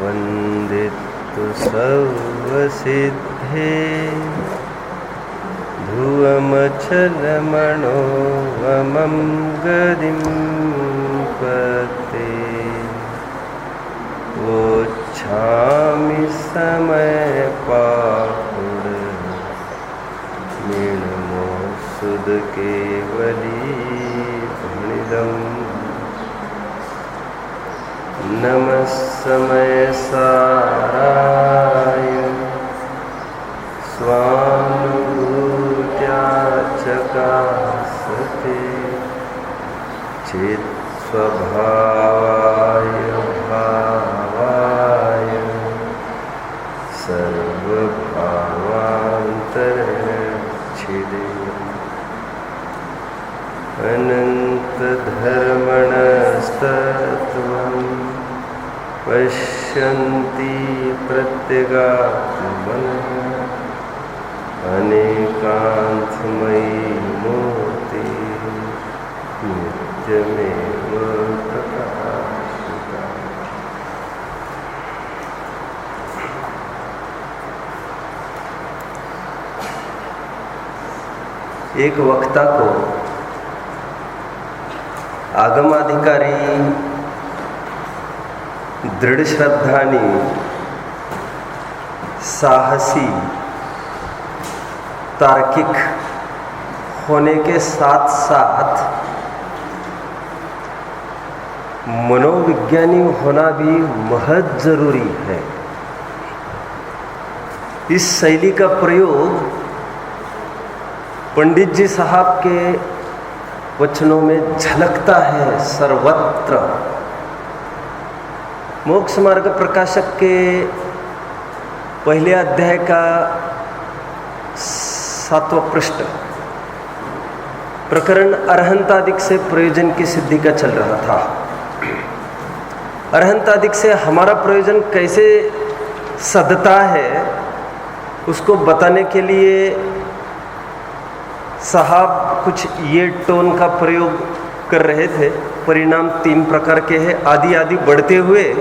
वन्दितु सर्वसिद्धे ध्रुवमचलमणोवमं गदिं पते वोच्छामि समयपाकुड मीनमोऽसुधकेवलीभृदम् नमः समयसाराय स्वानुभूत्या चकासते चित्स्वभावाय भावाय सर्वभावान्तरच्छिदे अनन्तधर्मणस्तत्त्वम् पश्यन्ति प्रत्यगात्मनः अनेकान्तमयी मूर्ति नित्यमेव प्रकाशिता। एक वक्ता को आगमाधिकारी दृढ़ श्रद्धानी साहसी तार्किक होने के साथ साथ मनोविज्ञानी होना भी महद जरूरी है। इस शैली का प्रयोग पंडित जी साहब के वचनों में झलकता है सर्वत्र। मोक्ष मार्ग प्रकाशक के पहले अध्याय का 7वां पृष्ठ प्रकरण अरहंतादिक से प्रयोजन की सिद्धि का चल रहा था। अरहंतादिक से हमारा प्रयोजन कैसे सधता है उसको बताने के लिए साहब कुछ ये टोन का प्रयोग कर रहे थे। परिणाम 3 प्रकार के हैं। आदि आदि बढ़ते हुए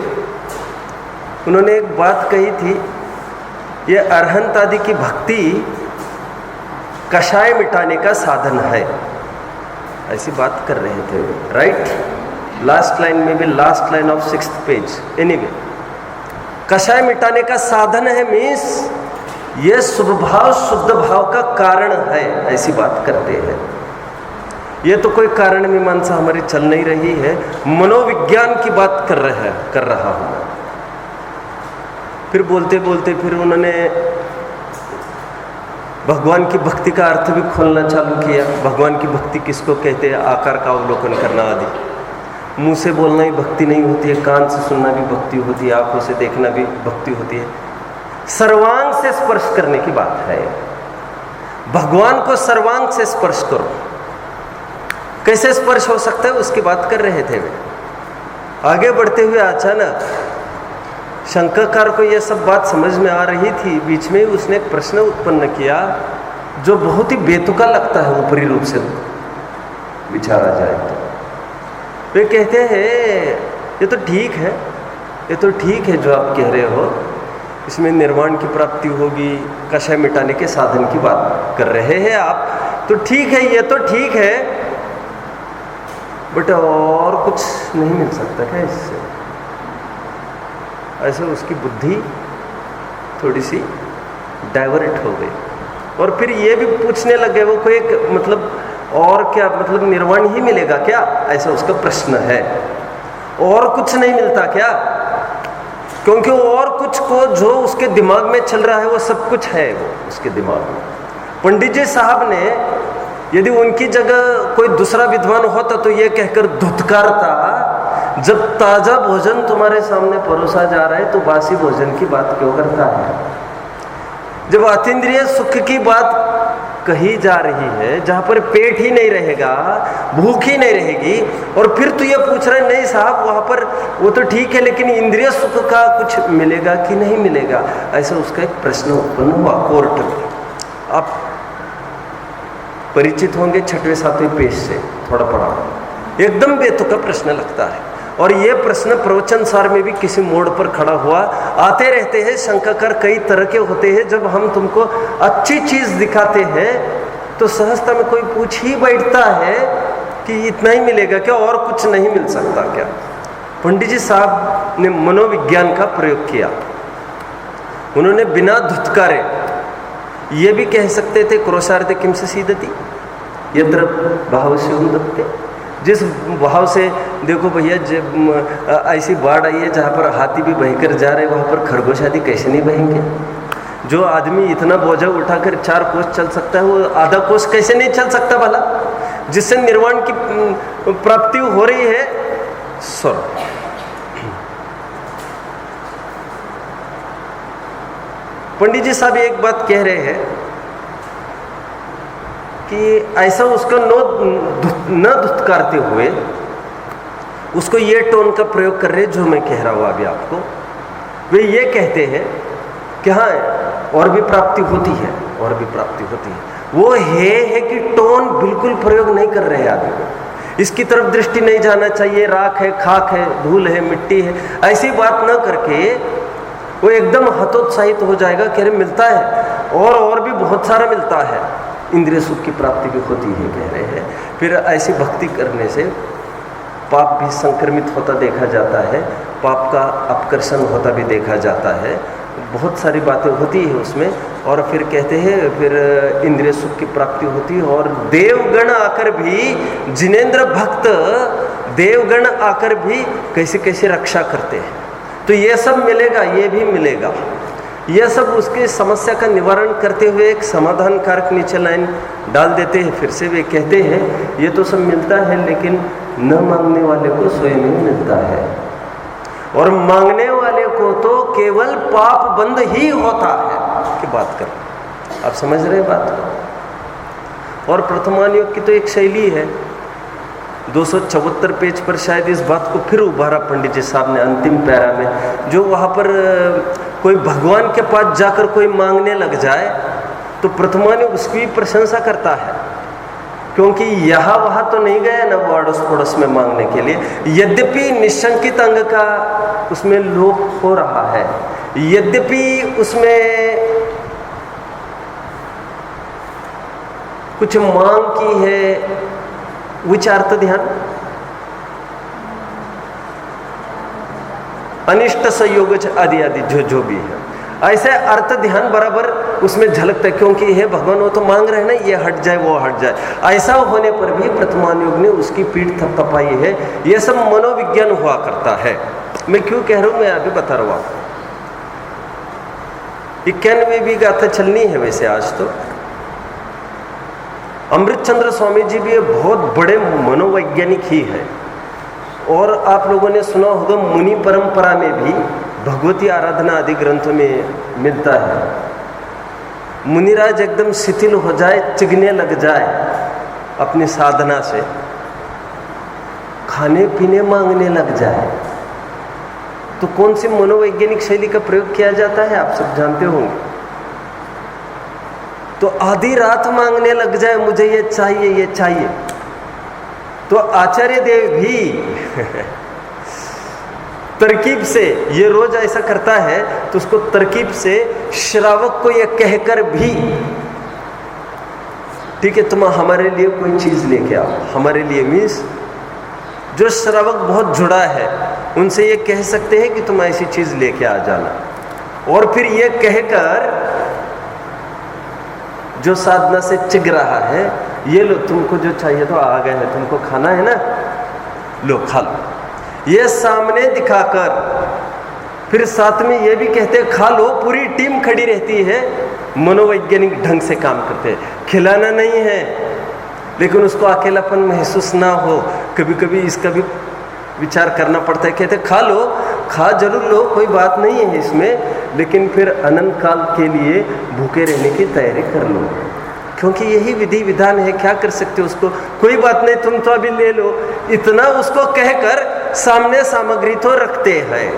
उन्होंने एक बात कही थी, ये अरहंत आदि की भक्ति कषाय मिटाने का साधन है, ऐसी बात कर रहे थे। राइट, लास्ट लाइन में भी, last line of 6th page. Anyway, कषाय मिटाने का साधन है मीन्स ये शुभ भाव शुद्ध भाव का कारण है, ऐसी बात करते हैं। ये तो कोई कारण मीमांसा हमारी चल नहीं रही है, मनोविज्ञान की बात कर रहा हूँ। फिर बोलते बोलते फिर उन्होंने भगवान की भक्ति का अर्थ भी खोलना चालू किया। भगवान की भक्ति किसको कहते हैं, आकार का अवलोकन करना आदि। मुंह से बोलना ही भक्ति नहीं होती है, कान से सुनना भी भक्ति होती है, आंखों से देखना भी भक्ति होती है। सर्वांग से स्पर्श करने की बात है। भगवान को सर्वांग से स्पर्श करो। कैसे स्पर्श हो सकता है उसकी बात कर रहे थे वे। आगे बढ़ते हुए अचानक शंकरकार को यह सब बात समझ में आ रही थी। बीच में उसने एक प्रश्न उत्पन्न किया जो बहुत ही बेतुका लगता है ऊपरी रूप से विचारा जाए तो। वे कहते हैं ये तो ठीक है, ये तो ठीक है जो आप कह रहे हो, इसमें निर्वाण की प्राप्ति होगी, कषाय मिटाने के साधन की बात कर रहे हैं आप, तो ठीक है, ये तो ठीक है, बट और कुछ नहीं मिल सकता क्या इससे? ऐसे उसकी बुद्धि थोड़ी सी डाइवर्ट हो गई और फिर ये भी पूछने लगे वो कोई एक मतलब और क्या, मतलब निर्वाण ही मिलेगा क्या, ऐसा उसका प्रश्न है। और कुछ नहीं मिलता क्या? क्योंकि और कुछ को जो उसके दिमाग में चल रहा है वो सब कुछ है वो उसके दिमाग में। पंडित जी साहब ने यदि उनकी जगह कोई दूसरा विद्वान होता तो ये कहकर धुतकारता, जब ताजा भोजन तुम्हारे सामने परोसा जा रहा है तो बासी भोजन की बात क्यों करता है? जब अतीन्द्रिय सुख की बात कही जा रही है, जहां पर पेट ही नहीं रहेगा, भूख ही नहीं रहेगी, और फिर तू ये पूछ रहा है नहीं साहब वहां पर वो तो ठीक है लेकिन इंद्रिय सुख का कुछ मिलेगा कि नहीं मिलेगा, ऐसा उसका एक प्रश्न उत्पन्न हुआ कोर्ट में। आप परिचित होंगे 6वें 7वें पेज से, थोड़ा पढ़ा, एकदम बेतुका प्रश्न लगता है। और ये प्रश्न प्रवचन सार में भी किसी मोड़ पर खड़ा हुआ आते रहते हैं। शंकाकार कई तरह के होते हैं। जब हम तुमको अच्छी चीज दिखाते हैं तो सहजता में कोई पूछ ही बैठता है कि इतना ही मिलेगा क्या, और कुछ नहीं मिल सकता क्या? पंडित जी साहब ने मनोविज्ञान का प्रयोग किया। उन्होंने बिना धुतकारे ये भी कह सकते थे, क्रोशार्थ किम से सीदती यत्र भाव से उदत्ते। जिस भाव से देखो भैया, जब ऐसी बाढ़ आई है जहाँ पर हाथी भी बहकर जा रहे, वहाँ पर खरगोश आदि कैसे नहीं बहेंगे? जो आदमी इतना बोझा उठाकर 4 कोस चल सकता है, वो आधा कोस कैसे नहीं चल सकता भला? जिससे निर्वाण की प्राप्ति हो रही है स्वर्ग। पंडित जी साहब एक बात कह रहे हैं कि ऐसा उसका न धुतकारते हुए उसको ये टोन का प्रयोग कर रहे हैं जो मैं कह रहा हूँ अभी आपको। वे ये कहते हैं कि हाँ और भी प्राप्ति होती है, और भी प्राप्ति होती है। वो है कि टोन बिल्कुल प्रयोग नहीं कर रहे हैं आदमी को। इसकी तरफ दृष्टि नहीं जाना चाहिए, राख है, खाक है, धूल है, मिट्टी है, ऐसी बात ना करके वो एकदम हतोत्साहित हो जाएगा कि अरे मिलता है और भी बहुत सारा मिलता है, इंद्रिय सुख की प्राप्ति भी होती है कह रहे हैं। फिर ऐसी भक्ति करने से पाप भी संक्रमित होता देखा जाता है, पाप का अपकर्षण होता भी देखा जाता है, बहुत सारी बातें होती है उसमें। और फिर कहते हैं फिर इंद्रिय सुख की प्राप्ति होती है। और देवगण आकर भी, जिनेंद्र भक्त देवगण आकर भी कैसे कैसे रक्षा करते हैं। तो ये सब मिलेगा, ये भी मिलेगा, यह सब उसके समस्या का निवारण करते हुए एक समाधान कारक नीचे लाइन डाल देते हैं। फिर से वे कहते हैं ये तो सब मिलता है लेकिन न मांगने वाले को स्वयं ही मिलता है, और मांगने वाले को तो केवल पाप बंद ही होता है की बात कर। आप समझ रहे हैं बात को? और प्रथमान योग की तो एक शैली है, 274 पेज पर शायद इस बात को फिर उभारा पंडित जी साहब ने अंतिम पैरा में। जो वहाँ पर कोई भगवान के पास जाकर कोई मांगने लग जाए तो प्रथमान योग उसकी प्रशंसा करता है, क्योंकि यहाँ वहाँ तो नहीं गया ना वो अड़ोस पड़ोस में मांगने के लिए। यद्यपि निशंकित अंग का उसमें लोप हो रहा है, यद्यपि उसमें कुछ मांग की है, विचारत ध्यान, अनिष्ट संयोग आदि आदि जो भी है, ऐसे अर्थ ध्यान बराबर उसमें झलकता है। क्योंकि हे भगवान वो तो मांग रहे हैं ना, ये हट जाए वो हट जाए, ऐसा होने पर भी प्रथमान योग ने उसकी पीठ थपथपाई है। ये सब मनोविज्ञान हुआ करता है। मैं क्यों कह रहा हूं, मैं अभी बता रहा हूं आपको। 91वीं भी गाथा चलनी है वैसे आज तो। अमृतचंद्र स्वामी जी भी बहुत बड़े मनोवैज्ञानिक ही है, और आप लोगों ने सुना होगा मुनि परंपरा में भी भगवती आराधना आदि ग्रंथों में मिलता है। मुनिराज एकदम शिथिल हो जाए, चिगने लग जाए अपनी साधना से, खाने पीने मांगने लग जाए, तो कौन सी मनोवैज्ञानिक शैली का प्रयोग किया जाता है आप सब जानते होंगे। तो आधी रात मांगने लग जाए मुझे ये चाहिए ये चाहिए, तो आचार्य देव भी तरकीब से, ये रोज ऐसा करता है तो उसको तरकीब से श्रावक को ये कहकर भी, ठीक है तुम हमारे लिए कोई चीज लेके आओ, हमारे लिए मीन्स जो श्रावक बहुत जुड़ा है उनसे ये कह सकते हैं कि तुम ऐसी चीज लेके आ जाना। और फिर ये कहकर जो साधना से चिग रहा है, ये लो तुमको जो चाहिए तो आ गए हैं, तुमको खाना है ना, लो खा लो, ये सामने दिखाकर फिर साथ में ये भी कहते हैं खा लो, पूरी टीम खड़ी रहती है, मनोवैज्ञानिक ढंग से काम करते हैं। खिलाना नहीं है लेकिन उसको अकेलापन महसूस ना हो, कभी कभी इसका भी विचार करना पड़ता है। कहते खा लो, खा जरूर लो, कोई बात नहीं है इसमें, लेकिन फिर अनंत काल के लिए भूखे रहने की तैयारी कर लो, क्योंकि यही विधि विधान है। क्या कर सकते हो उसको, कोई बात नहीं तुम तो अभी ले लो, इतना उसको कहकर सामने सामग्री तो रखते हैं।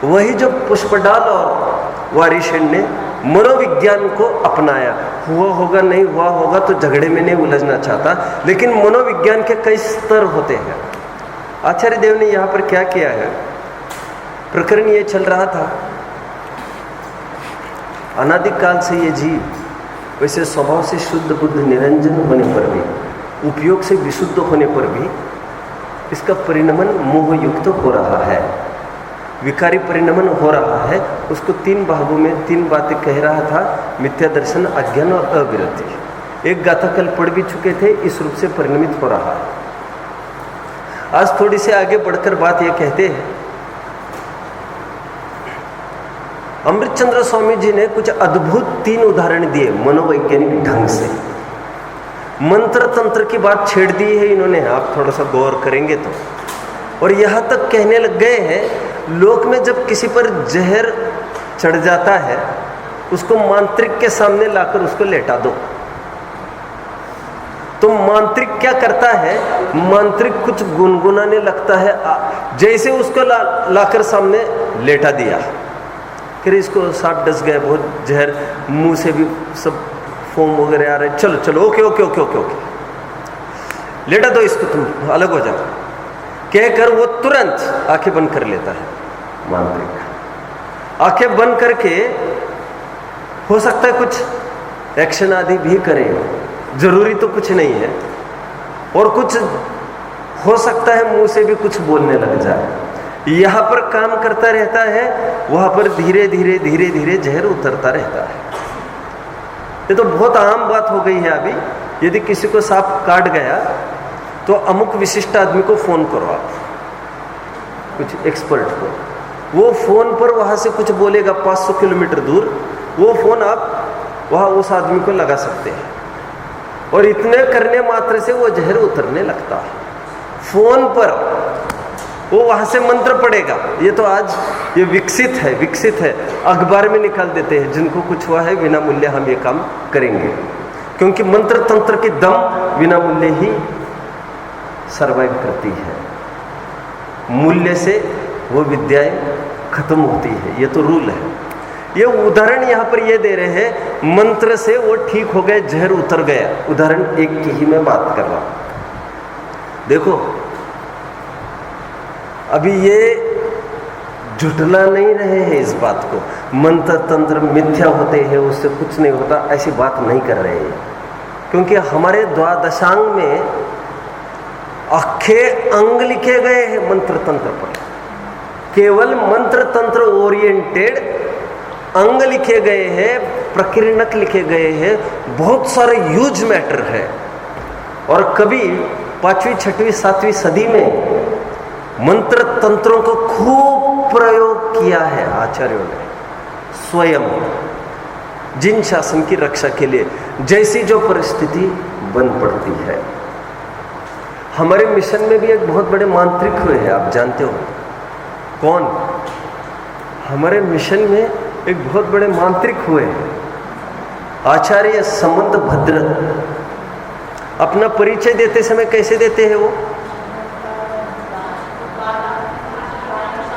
वही जो पुष्पडाल और वारिशेन ने मनोविज्ञान को अपनाया, हुआ होगा नहीं हुआ होगा तो झगड़े में नहीं उलझना चाहता, लेकिन मनोविज्ञान के कई स्तर होते हैं। आचार्य देव ने यहाँ पर क्या किया है, प्रकरण ये चल रहा था, अनादिकाल से ये जीव वैसे स्वभाव से शुद्ध बुद्ध निरंजन होने पर भी, उपयोग से विशुद्ध होने पर भी इसका परिणमन मोह युक्त हो रहा है, विकारी परिणमन हो रहा है। उसको 3 भागों में 3 बातें कह रहा था, मिथ्या दर्शन, अज्ञान और अविरति। एक गाथा कल पढ़ भी चुके थे, इस रूप से परिणमित हो रहा है। आज थोड़ी से आगे बढ़कर बात ये कहते हैं, अमृतचंद्र स्वामी जी ने कुछ अद्भुत 3 उदाहरण दिए मनोवैज्ञानिक ढंग से। मंत्र तंत्र की बात छेड़ दी है इन्होंने, आप थोड़ा सा गौर करेंगे तो। और यहाँ तक कहने लग गए हैं, लोक में जब किसी पर जहर चढ़ जाता है, उसको मांत्रिक के सामने लाकर उसको लेटा दो। तो मांत्रिक क्या करता है, मांत्रिक कुछ गुनगुनाने लगता है, जैसे उसको लाकर सामने लेटा दिया, फिर इसको सांप डस गया, बहुत जहर, मुंह से भी सब फोम वगैरह आ रहे, चलो चलो okay okay okay okay okay लेटा दो इसको, तुम अलग हो जाओ, कहकर वो तुरंत आंखें बंद कर लेता है। मांत्रिक आंखें बंद करके हो सकता है कुछ एक्शन आदि भी करे, जरूरी तो कुछ नहीं है, और कुछ हो सकता है मुंह से भी कुछ बोलने लग जाए। यहाँ पर काम करता रहता है, वहाँ पर धीरे धीरे धीरे धीरे जहर उतरता रहता है। ये तो बहुत आम बात हो गई है अभी। यदि किसी को सांप काट गया तो अमुक विशिष्ट आदमी को फोन करो आप, कुछ एक्सपर्ट को, वो फोन पर वहाँ से कुछ बोलेगा 500 किलोमीटर दूर, वो फोन आप वहाँ उस आदमी को लगा सकते हैं, और इतने करने मात्र से वो जहर उतरने लगता है। फोन पर वो वहाँ से मंत्र पड़ेगा। ये तो आज ये विकसित है, अखबार में निकाल देते हैं, जिनको कुछ हुआ है बिना मूल्य हम ये काम करेंगे, क्योंकि मंत्र तंत्र की दम बिना मूल्य ही सर्वाइव करती है। मूल्य से वो विद्याएं खत्म होती है, ये तो रूल है। ये उदाहरण यहाँ पर ये दे रहे हैं, मंत्र से वो ठीक हो गए, जहर उतर गया। उदाहरण एक की ही मैं बात कर रहा हूं। देखो अभी ये झुठला नहीं रहे हैं इस बात को, मंत्र तंत्र मिथ्या होते हैं, उससे कुछ नहीं होता, ऐसी बात नहीं कर रहे हैं। क्योंकि हमारे द्वादशांग में अखे अंग लिखे गए हैं मंत्र तंत्र पर, केवल मंत्र तंत्र ओरिएंटेड अंग लिखे गए हैं, प्रकीर्णक लिखे गए हैं, बहुत सारे यूज मैटर है। और कभी 5वीं 6वीं 7वीं सदी में मंत्र तंत्रों को खूब प्रयोग किया है आचार्यों ने स्वयं, जिन शासन की रक्षा के लिए जैसी जो परिस्थिति बन पड़ती है। हमारे मिशन में भी एक बहुत बड़े मांत्रिक हुए हैं, आप जानते हो कौन? हमारे मिशन में एक बहुत बड़े मांत्रिक हुए हैं, आचार्य संबंध भद्र। अपना परिचय देते समय कैसे देते हैं वो?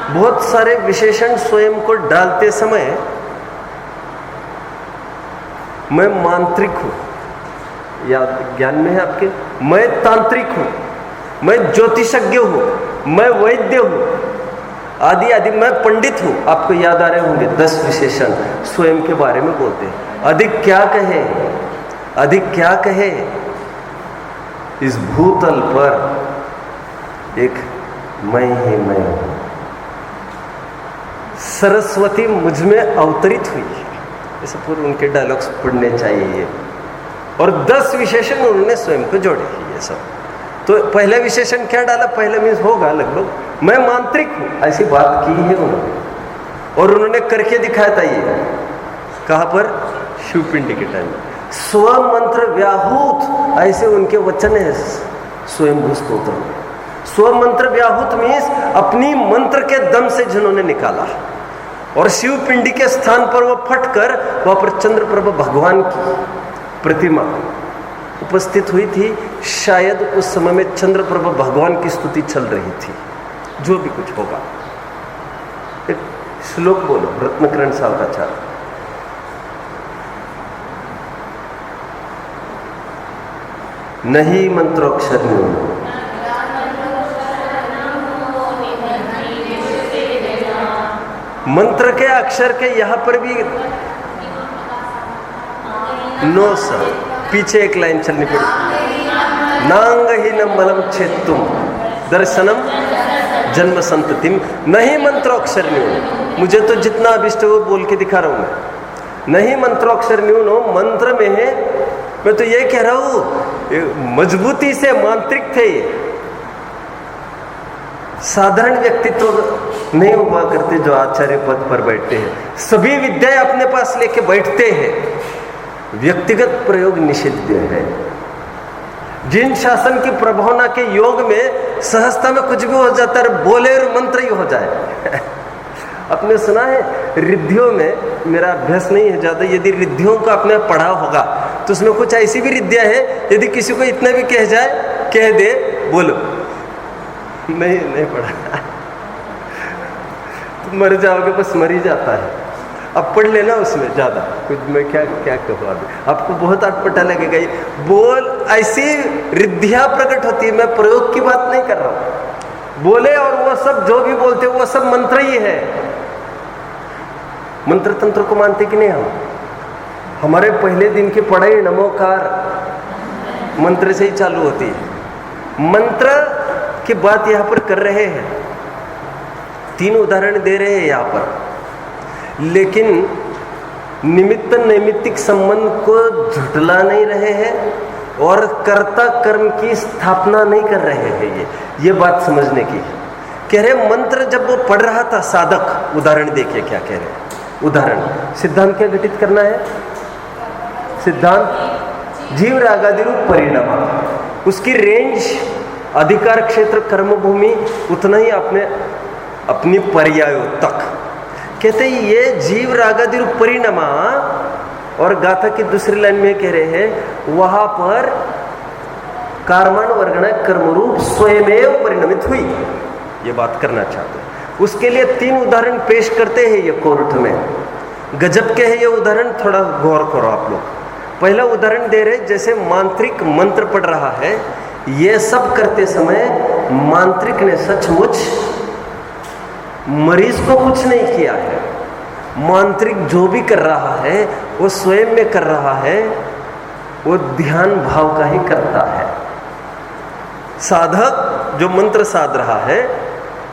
बहुत सारे विशेषण स्वयं को डालते समय, मैं मांत्रिक हूं, याद ज्ञान में है आपके, मैं तांत्रिक हूं, मैं ज्योतिषज्ञ हूं, मैं वैद्य हूं, आदि आदि, मैं पंडित हूं। आपको याद आ रहे होंगे 10 विशेषण स्वयं के बारे में बोलते हैं। अधिक क्या कहे, अधिक क्या कहे, इस भूतल पर एक मैं ही मैं हूं, सरस्वती मुझ में अवतरित हुई है। ऐसे पूरे उनके डायलॉग्स पढ़ने चाहिए। और 10 विशेषण उन्होंने स्वयं को जोड़े ये सब। तो पहला विशेषण क्या डाला? पहला मीन्स होगा लगभग मैं मांत्रिक हूं, ऐसी बात की है उन्होंने, और उन्होंने करके दिखाया था। ये कहां पर? शिवपिंडी के टाइम में स्व मंत्र व्याहूत, ऐसे उनके वचन है स्वयंभू स्तोत्र में। स्व मंत्र व्याहूत मीन्स अपनी मंत्र के दम से जिन्होंने निकाला, और शिव पिंडी के स्थान पर वो फटकर वहां पर चंद्रप्रभ भगवान की प्रतिमा उपस्थित हुई थी। शायद उस समय में चंद्रप्रभ भगवान की स्तुति चल रही थी, जो भी कुछ होगा। एक श्लोक बोलो रत्नकरण सावकाचार्य। नहीं मंत्रोक्षर मंत्र के अक्षर के यहाँ पर भी नो सर, पीछे एक लाइन चलनी पड़ी। नांगहीनम मलम छेत्तुम दर्शनम जन्म संततिम, नहीं मंत्रोक्षर न्यून। मुझे तो जितना अभिष्ट वो बोल के दिखा रहा हूं मैं। नहीं मंत्रोक्षर न्यून हो, मंत्र में है। मैं तो ये कह रहा हूं मजबूती से मांत्रिक थे ये, साधारण व्यक्तित्व तो नहीं हुआ करते जो आचार्य पद पर बैठते हैं। सभी विद्याएं अपने पास लेके बैठते हैं। व्यक्तिगत प्रयोग निषिद्ध है। जिन शासन की प्रभावना के योग में सहजता में कुछ भी हो जाता है, बोले और मंत्र ही हो जाए। आपने सुना है रिद्धियों में, मेरा अभ्यास नहीं है ज्यादा, यदि रिद्धियों को आपने पढ़ा होगा तो उसमें कुछ ऐसी भी रिद्धियां हैं, यदि किसी को इतना भी कह जाए, कह दे बोलो, नहीं पढ़ा तो मर जाओगे, बस मर ही जाता है। अब पढ़ लेना उसमें ज्यादा कुछ, मैं क्या कहूँ अभी, आपको बहुत अटपटा लगेगा। ये बोल ऐसी रिद्धियां प्रकट होती है, मैं प्रयोग की बात नहीं कर रहा हूं। बोले और वो सब जो भी बोलते वो सब मंत्र ही है। मंत्र तंत्र को मानते कि नहीं हम? हमारे पहले दिन की पढ़ाई नमोकार मंत्र से ही चालू होती है। मंत्र की बात यहां पर कर रहे हैं, 3 उदाहरण दे रहे हैं यहां पर, लेकिन निमित्त नैमित्तिक संबंध को झुटला नहीं रहे हैं और कर्ता कर्म की स्थापना नहीं कर रहे हैं। ये बात समझने की कह रहे। मंत्र जब वो पढ़ रहा था साधक, उदाहरण देखिए क्या कह रहे हैं। उदाहरण, सिद्धांत क्या घटित करना है? सिद्धांत जीव रागादि रूप परिणाम, उसकी रेंज अधिकार क्षेत्र कर्मभूमि उतना ही अपनी पर्यायों तक। कहते ये जीव रागादि रूप परिणमा, और गाथा की दूसरी लाइन में कह रहे हैं वहां पर कर्मण वर्गण कर्मरूप स्वयमेव परिणमित हुई। ये बात करना चाहते हैं। उसके लिए 3 उदाहरण पेश करते हैं ये कोर्ट में। गजब के है ये उदाहरण, थोड़ा गौर करो आप लोग। पहला उदाहरण दे रहे, जैसे मांत्रिक मंत्र पढ़ रहा है, ये सब करते समय मांत्रिक ने सचमुच मरीज को कुछ नहीं किया है। मांत्रिक जो भी कर रहा है वो स्वयं में कर रहा है, वो ध्यान भाव का ही करता है। साधक जो मंत्र साध रहा है,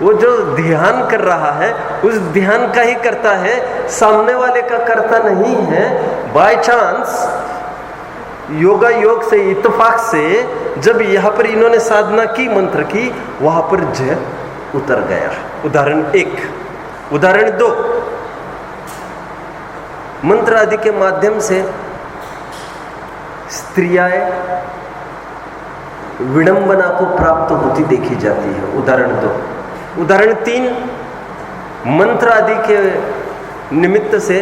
वो जो ध्यान कर रहा है उस ध्यान का ही करता है, सामने वाले का करता नहीं है। बाय चांस योगा योग से इत्तेफाक से जब यहाँ पर इन्होंने साधना की मंत्र की, वहां पर जय उतर गया। उदाहरण 1। उदाहरण 2, मंत्र आदि के माध्यम से स्त्रियां विडंबना को प्राप्त होती देखी जाती है। उदाहरण 2। उदाहरण 3, मंत्र आदि के निमित्त से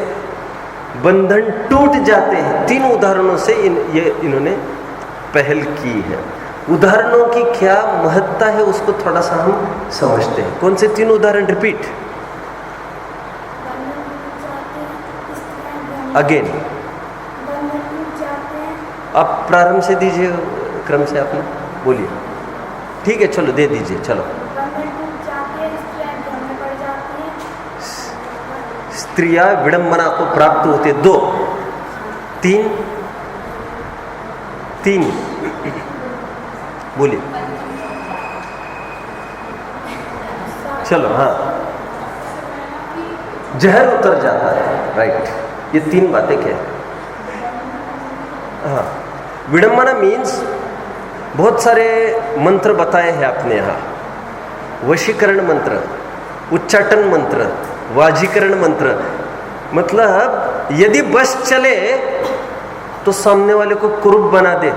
बंधन टूट जाते हैं। 3 उदाहरणों से इन्होंने पहल की है। उदाहरणों की क्या महत्ता है उसको थोड़ा सा हम समझते हैं। कौन से 3 उदाहरण? Repeat again. आप प्रारंभ से दीजिए, क्रम से आपने बोलिए। ठीक है, चलो दे दीजिए। चलो, स्त्रियां विडंबना को प्राप्त होते 2, 3 बोलिए। चलो, हाँ, जहर उतर जाता है। राइट, ये 3 बातें क्या है? हाँ, विडंबना मीन्स बहुत सारे मंत्र बताए हैं आपने यहाँ। वशीकरण मंत्र, उच्चाटन मंत्र, वाजीकरण मंत्र। मतलब यदि बस चले तो सामने वाले को कुरूप बना दे,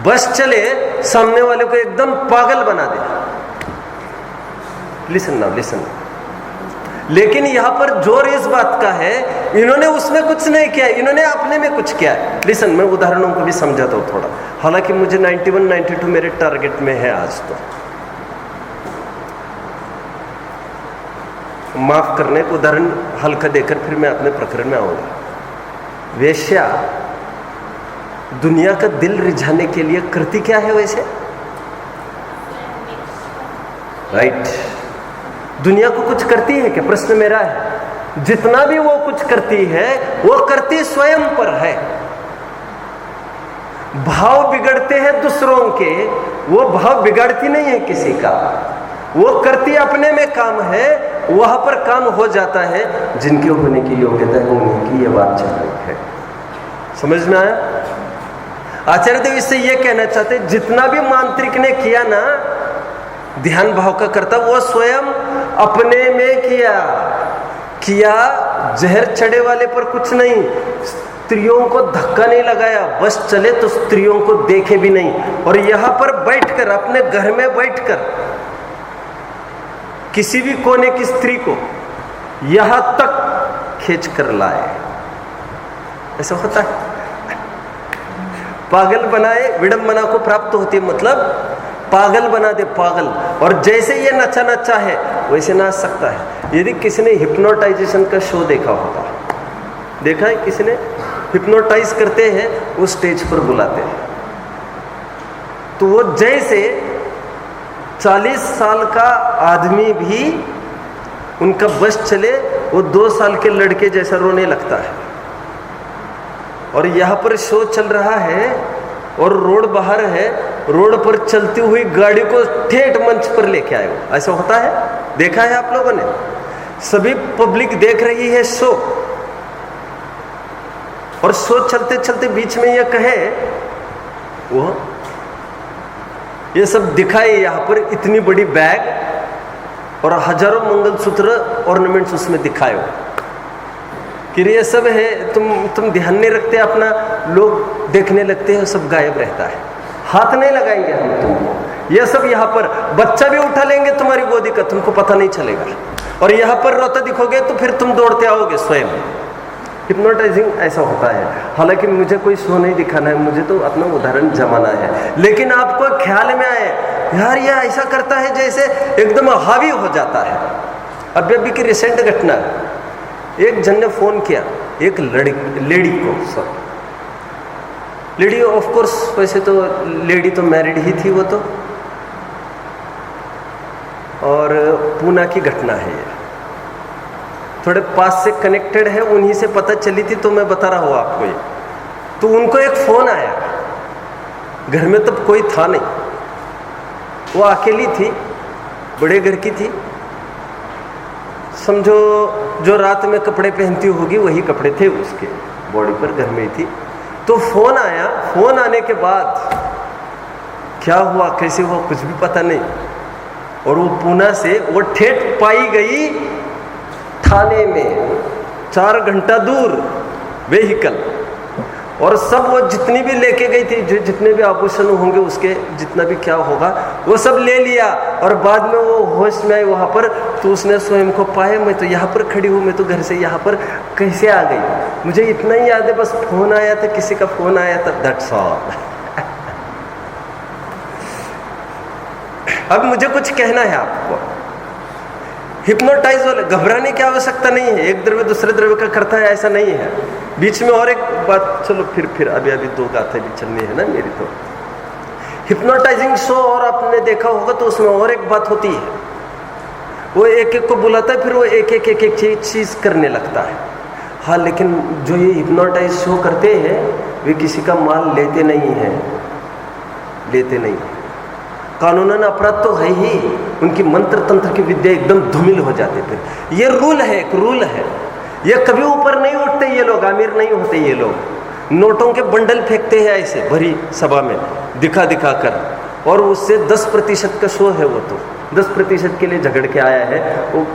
बस चले सामने वाले को एकदम पागल बना दे। Listen now, listen. लेकिन यहां पर जोर इस बात का है, इन्होंने उसमें कुछ नहीं किया, इन्होंने अपने में कुछ किया। लिसन, मैं उदाहरणों को भी समझाता हूं थोड़ा। हालांकि मुझे 91, 92 मेरे टारगेट में है आज, तो माफ करने को उदाहरण हल्का देकर फिर मैं अपने प्रकरण में आऊंगा। वेश्या दुनिया का दिल रिझाने के लिए करती क्या है वैसे? राइट, दुनिया को कुछ करती है क्या? प्रश्न मेरा है। जितना भी वो कुछ करती है वो करती स्वयं पर है। भाव बिगड़ते हैं दूसरों के, वो भाव बिगाड़ती नहीं है किसी का। वो करती अपने में काम है, वहां पर काम हो जाता है। जिनके होने की योग्यता है उन्हीं की ये बात चल रही है। समझ में आया? आचार्य देव इससे ये कहना चाहते, जितना भी मांत्रिक ने किया ना ध्यान भाव का करता, वो स्वयं अपने में किया। जहर चढ़े वाले पर कुछ नहीं, स्त्रियों को धक्का नहीं लगाया, बस चले तो स्त्रियों को देखे भी नहीं। और यहां पर बैठकर, अपने घर में बैठकर किसी भी कोने की स्त्री को यहां तक खींच कर लाए। ऐसा होता है। पागल बनाए, विडंबना को प्राप्त होती है, मतलब पागल बना दे, पागल। और जैसे ये नचा है वैसे नाच सकता है। यदि किसी ने हिप्नोटाइजेशन का शो देखा होगा, देखा है किसी ने? हिप्नोटाइज करते हैं, वो स्टेज पर बुलाते हैं, तो वो जैसे 40 साल का आदमी भी उनका बस चले, वो 2 साल के लड़के जैसा रोने लगता है। और यहाँ पर शो चल रहा है और रोड बाहर है, रोड पर चलती हुई गाड़ी को ठेठ मंच पर लेके आए हो। ऐसा होता है, देखा है आप लोगों ने? सभी पब्लिक देख रही है शो, और शो चलते चलते बीच में ये कहे, वो ये सब दिखाए यहाँ पर, इतनी बड़ी बैग और हजारों मंगलसूत्र ऑर्नामेंट्स उसमें दिखाए हो कि ये सब है, तुम ध्यान नहीं रखते अपना, लोग देखने लगते हैं, सब गायब रहता है। हाथ नहीं लगाएंगे हम तुमको, ये सब यहाँ पर बच्चा भी उठा लेंगे तुम्हारी गोदी का, तुमको पता नहीं चलेगा। और यहाँ पर रोता दिखोगे तो फिर तुम दौड़ते आओगे स्वयं। हिप्नोटाइजिंग ऐसा होता है। हालांकि मुझे कोई शो नहीं दिखाना है, मुझे तो अपना उदाहरण जमाना है, लेकिन आपको ख्याल में आए यार ये ऐसा करता है जैसे एकदम हावी हो जाता है। अभी की रिसेंट घटना, एक जन ने फोन किया एक लेडी को, लेडी ऑफ कोर्स, वैसे तो लेडी तो मैरिड ही थी वो तो, और पूना की घटना है ये, थोड़े पास से कनेक्टेड है, उन्हीं से पता चली थी तो मैं बता रहा हूँ आपको ये। तो उनको एक फोन आया, घर में तब कोई था नहीं, वो अकेली थी, बड़े घर की थी, समझो जो रात में कपड़े पहनती होगी वही कपड़े थे उसके बॉडी पर, घर में ही थी। तो फोन आया, फोन आने के बाद क्या हुआ कैसे हुआ कुछ भी पता नहीं, और वो पूना से वो ठेठ पाई गई थाने में, 4 घंटा दूर व्हीकल, और सब वो जितनी भी लेके गई थी, जो जितने भी आभूषण होंगे उसके, जितना भी क्या होगा वो सब ले लिया। और बाद में वो होश में आई वहाँ पर, तो उसने स्वयं को पाया, मैं तो यहाँ पर खड़ी हूँ, मैं तो घर से यहाँ पर कैसे आ गई। मुझे इतना ही याद है, बस फोन आया था, किसी का फोन आया था, दैट्स ऑल। अब मुझे कुछ कहना है आपको, हिप्नोटाइज वाले घबराने की आवश्यकता नहीं है, एक द्रव्य दूसरे द्रव्य का करता है ऐसा नहीं है। बीच में और एक बात, चलो फिर अभी 2 गाथें भी चलनी है ना मेरी। तो हिप्नोटाइजिंग शो और आपने देखा होगा तो उसमें और एक बात होती है, वो एक एक को बुलाता है, फिर वो एक चीज करने लगता है। हाँ, लेकिन जो ये हिप्नोटाइज शो करते हैं वे किसी का माल लेते नहीं हैं, लेते नहीं। कानूनन अपराध तो है ही, उनकी मंत्र तंत्र की विद्या एकदम धूमिल हो जाते थे। ये रूल है, एक रूल है, ये कभी ऊपर नहीं उठते ये लोग, अमीर नहीं होते ये लोग। नोटों के बंडल फेंकते हैं ऐसे भरी सभा में दिखा कर, और उससे 10% का शो है वो, तो 10% के लिए झगड़ के आया है, वो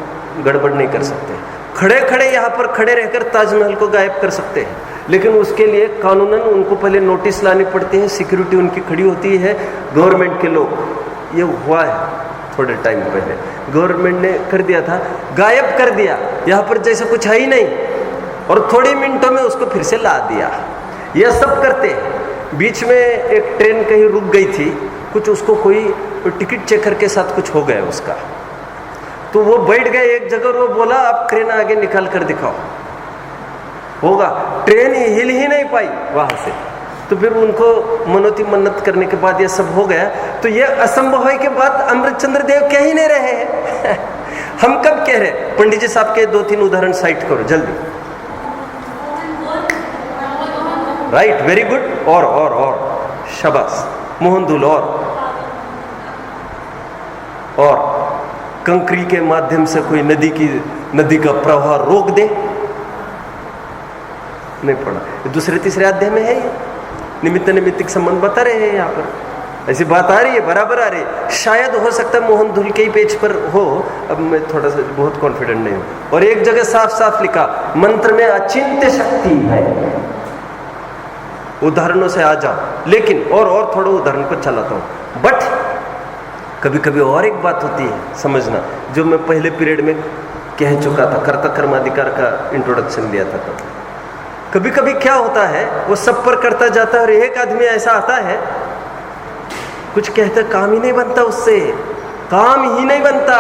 गड़बड़ नहीं कर सकते। खड़े खड़े यहाँ पर खड़े रहकर ताजमहल को गायब कर सकते हैं, लेकिन उसके लिए कानूनन उनको पहले नोटिस लानी पड़ती है, सिक्योरिटी उनकी खड़ी होती है, गवर्नमेंट के लोग। ये हुआ है थोड़े टाइम पहले, गवर्नमेंट ने कर दिया था, गायब कर दिया, यहाँ पर जैसे कुछ है ही नहीं, और थोड़ी मिनटों में उसको फिर से ला दिया। ये सब करते हैं। बीच में एक ट्रेन कहीं रुक गई थी, कुछ उसको कोई टिकट चेकर के साथ कुछ हो गया उसका, तो वो बैठ गए एक जगह और वो बोला आप ट्रेन आगे निकाल कर दिखाओ, होगा। ट्रेन हिल ही नहीं पाई वहां से, तो फिर उनको मनोती मन्नत करने के बाद ये सब हो गया। तो ये असंभव है के बाद अमृतचंद्र देव कह ही नहीं रहे हैं। हम कब कह रहे? पंडित जी साहब के 2-3 उदाहरण साइट करो जल्दी। Right, very good. और शाबाश, मोहनदुल। और कंकरी के माध्यम से कोई नदी का प्रवाह रोक दे? नहीं पढ़ा। दूसरे तीसरे अध्याय में है ये, निमित्त नैमित्तिक संबंध बता रहे हैं यहाँ पर। ऐसी बात आ रही है, बराबर आ रही है। शायद हो सकता है मोहनदुल के ही पेज पर हो, अब मैं थोड़ा सा बहुत कॉन्फिडेंट नहीं हूँ। और एक जगह साफ साफ लिखा, मंत्र में अचिंत्य शक्ति है। उदाहरणों से आ जाओ, लेकिन और थोड़ा उदाहरण पर चलाता हूँ। बट कभी कभी और एक बात होती है, समझना, जो मैं पहले पीरियड में कह चुका था, कर्ता कर्माधिकार का इंट्रोडक्शन दिया था तब। कभी कभी क्या होता है, वो सब पर करता जाता है और एक आदमी ऐसा आता है, कुछ कहता, काम ही नहीं बनता उससे, काम ही नहीं बनता।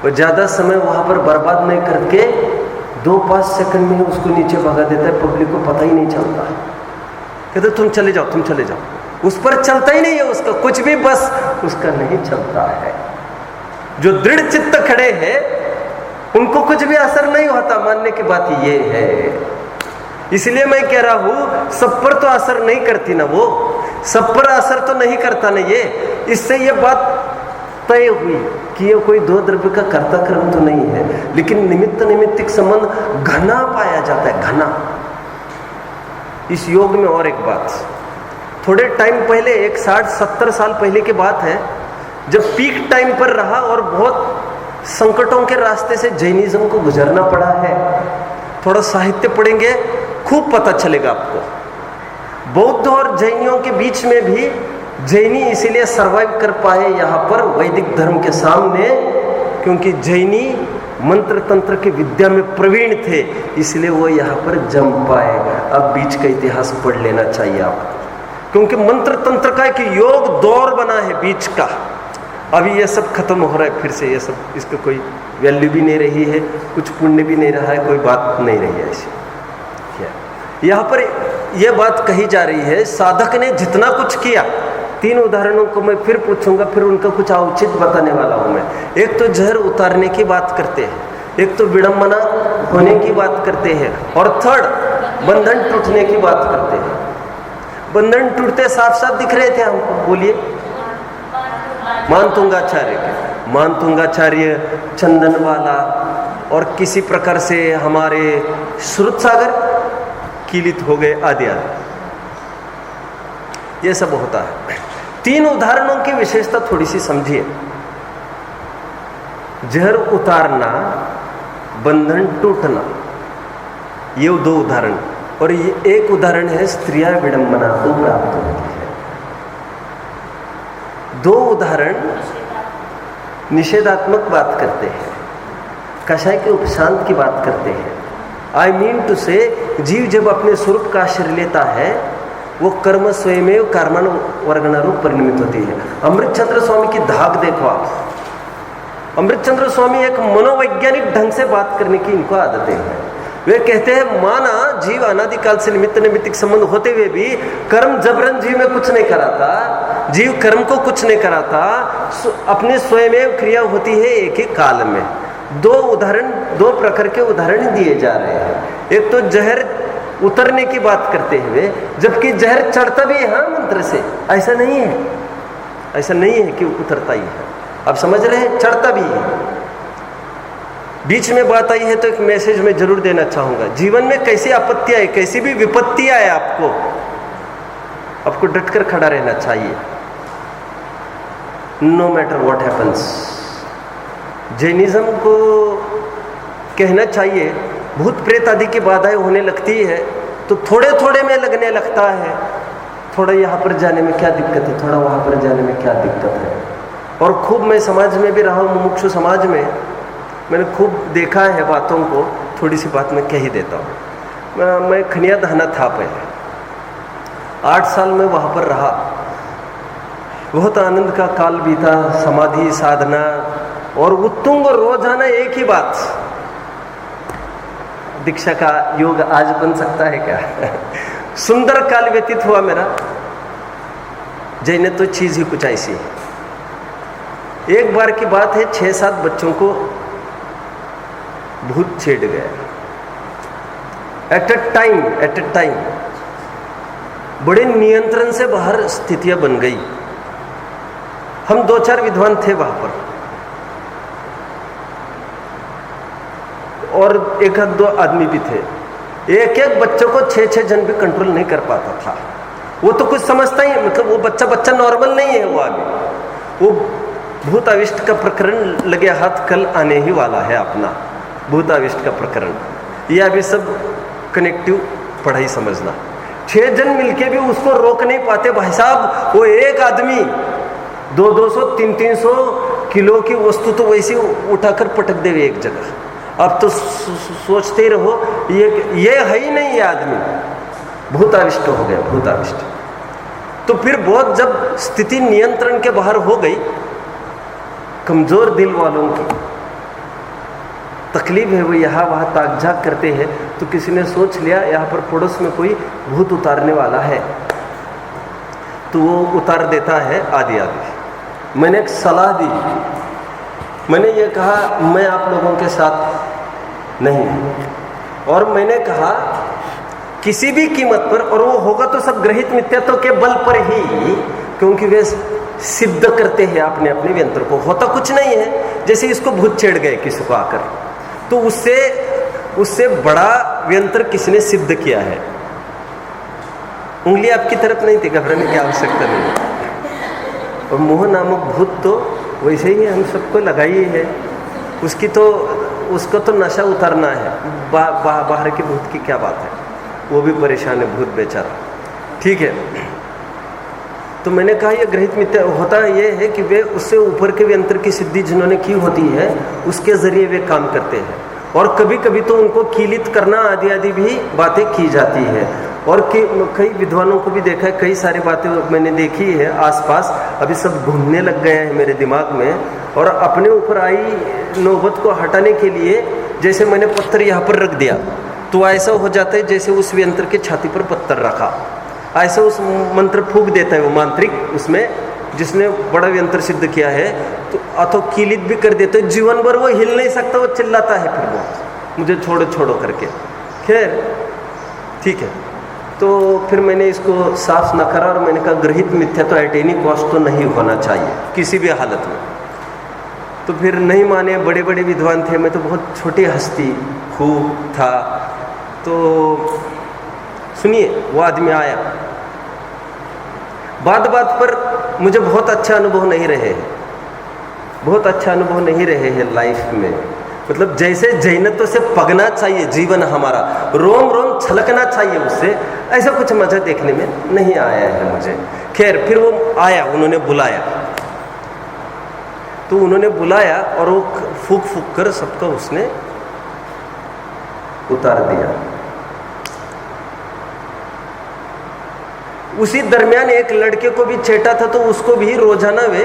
वो ज्यादा समय वहां पर बर्बाद नहीं करके 2-5 सेकंड में उसको नीचे भगा देता है, पब्लिक को पता ही नहीं चलता है। कहते तुम चले जाओ, उस पर चलता ही नहीं है उसका कुछ भी, बस उसका नहीं चलता है। जो दृढ़ चित्त खड़े हैं उनको कुछ भी असर नहीं होता। मानने की बात ये है, इसलिए मैं कह रहा हूं सब पर तो असर नहीं करती ना, वो सब पर असर तो नहीं करता ना ये। इससे ये बात तय हुई कि ये कोई 2 द्रव्य का कर्ता कर्म तो नहीं है, लेकिन निमित्त नैमित्तिक संबंध घना पाया जाता है, घना। इस योग में और एक बात, थोड़े टाइम पहले, एक 60-70 साल पहले की बात है, जब पीक टाइम पर रहा और बहुत संकटों के रास्ते से जैनिज्म को गुजरना पड़ा है। थोड़ा साहित्य पढ़ेंगे, खूब पता चलेगा आपको। बौद्ध और जैनियों के बीच में भी जैनी इसीलिए सरवाइव कर पाए यहाँ पर वैदिक धर्म के सामने, क्योंकि जैनी मंत्र तंत्र की विद्या में प्रवीण थे, इसलिए वो यहाँ पर जम पाए। अब बीच का इतिहास पढ़ लेना चाहिए आपको, क्योंकि मंत्र तंत्र का एक योग दौर बना है बीच का। अभी ये सब खत्म हो रहा है फिर से, ये सब, इसका कोई वैल्यू भी नहीं रही है, कुछ पुण्य भी नहीं रहा है, कोई बात नहीं रही है ऐसी। यहाँ पर यह बात कही जा रही है, साधक ने जितना कुछ किया, 3 उदाहरणों को मैं फिर पूछूंगा, फिर उनका कुछ औचित बताने वाला हूं मैं। एक तो जहर उतारने की बात करते हैं, एक तो विडंबना होने की बात करते हैं, और थर्ड बंधन टूटने की बात करते हैं। बंधन टूटते साफ साफ दिख रहे थे हमको, बोलिए। मानतुंगाचार्य, चंदनवाला और किसी प्रकार से हमारे श्रुत सागर कीलित हो गए, आदि आदि, ये सब होता है। 3 उदाहरणों की विशेषता थोड़ी सी समझिए। जहर उतारना, बंधन टूटना, ये 2 उदाहरण, और ये एक उदाहरण है स्त्रियां विडंबना को प्राप्त होती है। 2 उदाहरण निषेधात्मक बात करते हैं, कषाय के उपशांत की बात करते हैं। आई मीन टू से, जीव जब अपने स्वरूप का आश्रय लेता है, वो कर्म स्वयमेव कर्मण वर्गण रूप परिणमित होती है। अमृतचंद्र स्वामी की धाक देखो आप। अमृतचंद्र स्वामी एक मनोवैज्ञानिक ढंग से बात करने की इनको आदतें हैं। वे कहते हैं, माना जीव अनादिकाल से निमित्त नैमित्तिक संबंध होते हुए भी कर्म जबरन जीव में कुछ नहीं कराता, जीव कर्म को कुछ नहीं कराता, अपने स्वयमेव क्रिया होती है एक ही काल में। 2 प्रकार के उदाहरण दिए जा रहे हैं। एक तो जहर उतरने की बात करते हुए, जबकि जहर चढ़ता भी है मंत्र से, ऐसा नहीं है कि उतरता ही है। आप समझ रहे हैं, चढ़ता भी है। बीच में बात आई है तो एक मैसेज मैं जरूर देना चाहूंगा। जीवन में कैसी आपत्ति आए, कैसी भी विपत्ति आए, आपको डटकर खड़ा रहना चाहिए, no matter what happens. Jainism को कहना चाहिए, भूत प्रेत आदि की बाधाएं होने लगती है तो थोड़े थोड़े में लगने लगता है, थोड़ा यहाँ पर जाने में क्या दिक्कत है, थोड़ा वहाँ पर जाने में क्या दिक्कत है। और खूब मैं समाज में भी रहा हूँ, मुमुक्षु समाज में मैंने खूब देखा है बातों को। थोड़ी सी बात मैं कह ही देता हूँ। मैं खनिया दहना था पहले, 8 साल में वहाँ पर रहा। बहुत आनंद का काल बीता, समाधि साधना और उत्तुंग रोजाना एक ही बात। दीक्षा का योग आज बन सकता है क्या? सुंदर काल व्यतीत हुआ मेरा। जैन तो चीज ही कुछ ऐसी है। एक बार की बात है, 6-7 बच्चों को भूत छेड़ गया एट अ टाइम। बड़े नियंत्रण से बाहर स्थितियां बन गई। हम 2-4 विद्वान थे वहां पर, और 1-2 आदमी भी थे। एक बच्चों को 6-6 जन भी कंट्रोल नहीं कर पाता था। वो तो कुछ समझता ही, मतलब वो बच्चा नॉर्मल नहीं है। वो आदमी, वो भूताविष्ट का प्रकरण लगे हाथ कल आने ही वाला है अपना, भूताविष्ट का प्रकरण। ये अभी सब कनेक्टिव पढ़ाई समझना। 6 जन मिलके भी उसको रोक नहीं पाते भाई साहब। वो एक आदमी 200-200, 300-300 किलो की वस्तु तो वैसे उठाकर पटक देवे एक जगह। अब तो सोचते ही रहो, ये है ही नहीं ये आदमी, भूताविष्ट हो गया, भूताविष्ट। तो फिर बहुत जब स्थिति नियंत्रण के बाहर हो गई, कमजोर दिल वालों की तकलीफ है, वो यहाँ वहाँ ताक झाक करते हैं, तो किसी ने सोच लिया यहाँ पर पड़ोस में कोई भूत उतारने वाला है, तो वो उतार देता है आदि आदि। मैंने एक सलाह दी, मैंने ये कहा मैं आप लोगों के साथ नहीं हूँ, और मैंने कहा किसी भी कीमत पर, और वो होगा तो सब ग्रहित मिथ्यात्व के बल पर ही, क्योंकि वे सिद्ध करते हैं अपने अपने व्यंतर को। होता कुछ नहीं है, जैसे इसको भूत छेड़ गए किसी को आकर, तो उससे बड़ा व्यंतर किसी ने सिद्ध किया है। उंगली आपकी तरफ नहीं थी, घबराने की आवश्यकता नहीं। और मोह नामक भूत तो वैसे ही हम सबको लगाई है, उसको तो नशा उतारना है। बाहर के भूत की क्या बात है, वो भी परेशान है भूत बेचारा। ठीक है, तो मैंने कहा ये ग्रहित मिथ्या होता ये है कि वे उससे ऊपर के व्यंतर की सिद्धि जिन्होंने की होती है, उसके जरिए वे काम करते हैं। और कभी कभी तो उनको कीलित करना आदि आदि भी बातें की जाती है। और कई विद्वानों को भी देखा है, कई सारी बातें मैंने देखी है आसपास, अभी सब घूमने लग गए हैं मेरे दिमाग में। और अपने ऊपर आई नौबत को हटाने के लिए, जैसे मैंने पत्थर यहाँ पर रख दिया, तो ऐसा हो जाता है जैसे उस यंत्र के छाती पर पत्थर रखा, ऐसा उस मंत्र फूंक देता है वो मांत्रिक, उसमें जिसने बड़ा यंत्र सिद्ध किया है, तो अथवा कीलित भी कर देते, जीवन भर वो हिल नहीं सकता, वो चिल्लाता है फिर वो मुझे छोड़ो छोड़ो करके। खैर ठीक है, तो फिर मैंने इसको साफ न करा, और मैंने कहा ग्रहित मिथ्या तो एट एनी कॉस्ट तो नहीं होना चाहिए किसी भी हालत में। तो फिर नहीं माने, बड़े बड़े विद्वान थे, मैं तो बहुत छोटी हस्ती था। तो सुनिए, वो आदमी आया, बात बात पर मुझे बहुत अच्छा अनुभव नहीं रहे हैं, बहुत अच्छा अनुभव नहीं रहे हैं लाइफ में। मतलब जैसे जैनत्व से पगना चाहिए जीवन हमारा, रोम रोम छलकना चाहिए उससे, ऐसा कुछ मजा देखने में नहीं आया है मुझे। खैर फिर वो आया, उन्होंने बुलाया, तो उन्होंने बुलाया और वो फूक फूक कर सबका उसने उतार दिया। उसी दरमियान एक लड़के को भी छेटा था, तो उसको भी रोजाना वे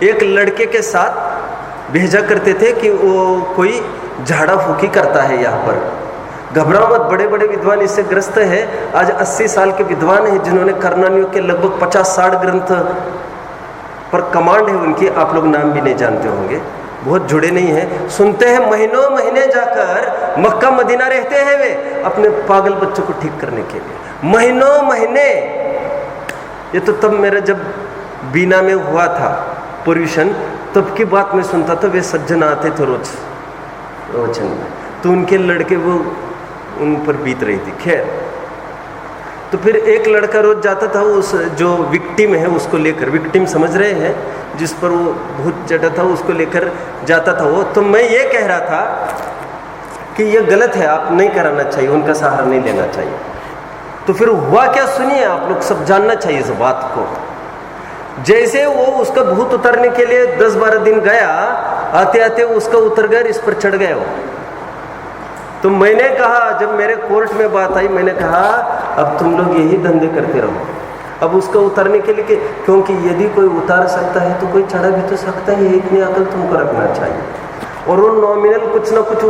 एक लड़के के साथ भेजा करते थे कि वो कोई झाड़ा फूकी करता है यहाँ पर। घबराओ मत, बड़े बड़े विद्वान इससे ग्रस्त है। आज 80 साल के विद्वान हैं जिन्होंने कर्णानियों के लगभग 50-60 ग्रंथ पर कमांड है उनकी, आप लोग नाम भी नहीं जानते होंगे, बहुत जुड़े नहीं हैं, सुनते हैं। महीनों महीने जाकर मक्का मदीना रहते हैं वे अपने पागल बच्चों को ठीक करने के लिए, महीनों महीने। ये तो तब मेरा जब बीना में हुआ था पोल्यूशन, तब की बात मैं सुनता था। वे सज्जन आते थे रोज रोचन में, तो उनके लड़के वो उन पर बीत रही थी। खैर, तो फिर एक लड़का रोज जाता था, उस जो विक्टिम है उसको लेकर, विक्टिम समझ रहे हैं, जिस पर वो भूत चढ़ा था उसको लेकर जाता था वो। तो मैं ये कह रहा था कि ये गलत है, आप नहीं कराना चाहिए, उनका सहारा नहीं लेना चाहिए। तो फिर हुआ क्या, सुनिए, आप लोग सब जानना चाहिए इस बात को। जैसे वो उसका भूत उतरने के लिए 10-12 दिन गया, आते आते उसका उतर गया, इस पर चढ़ गया वो। तो मैंने कहा, जब मेरे कोर्ट में बात आई, मैंने कहा अब तुम लोग यही धंधे करते रहो। अब उसका उतरने के लिए, क्योंकि यदि कोई उतार सकता है तो कोई चढ़ा भी तो सकता ही है, इतनी अकल तुमको रखना चाहिए। और वो नॉमिनल कुछ ना कुछ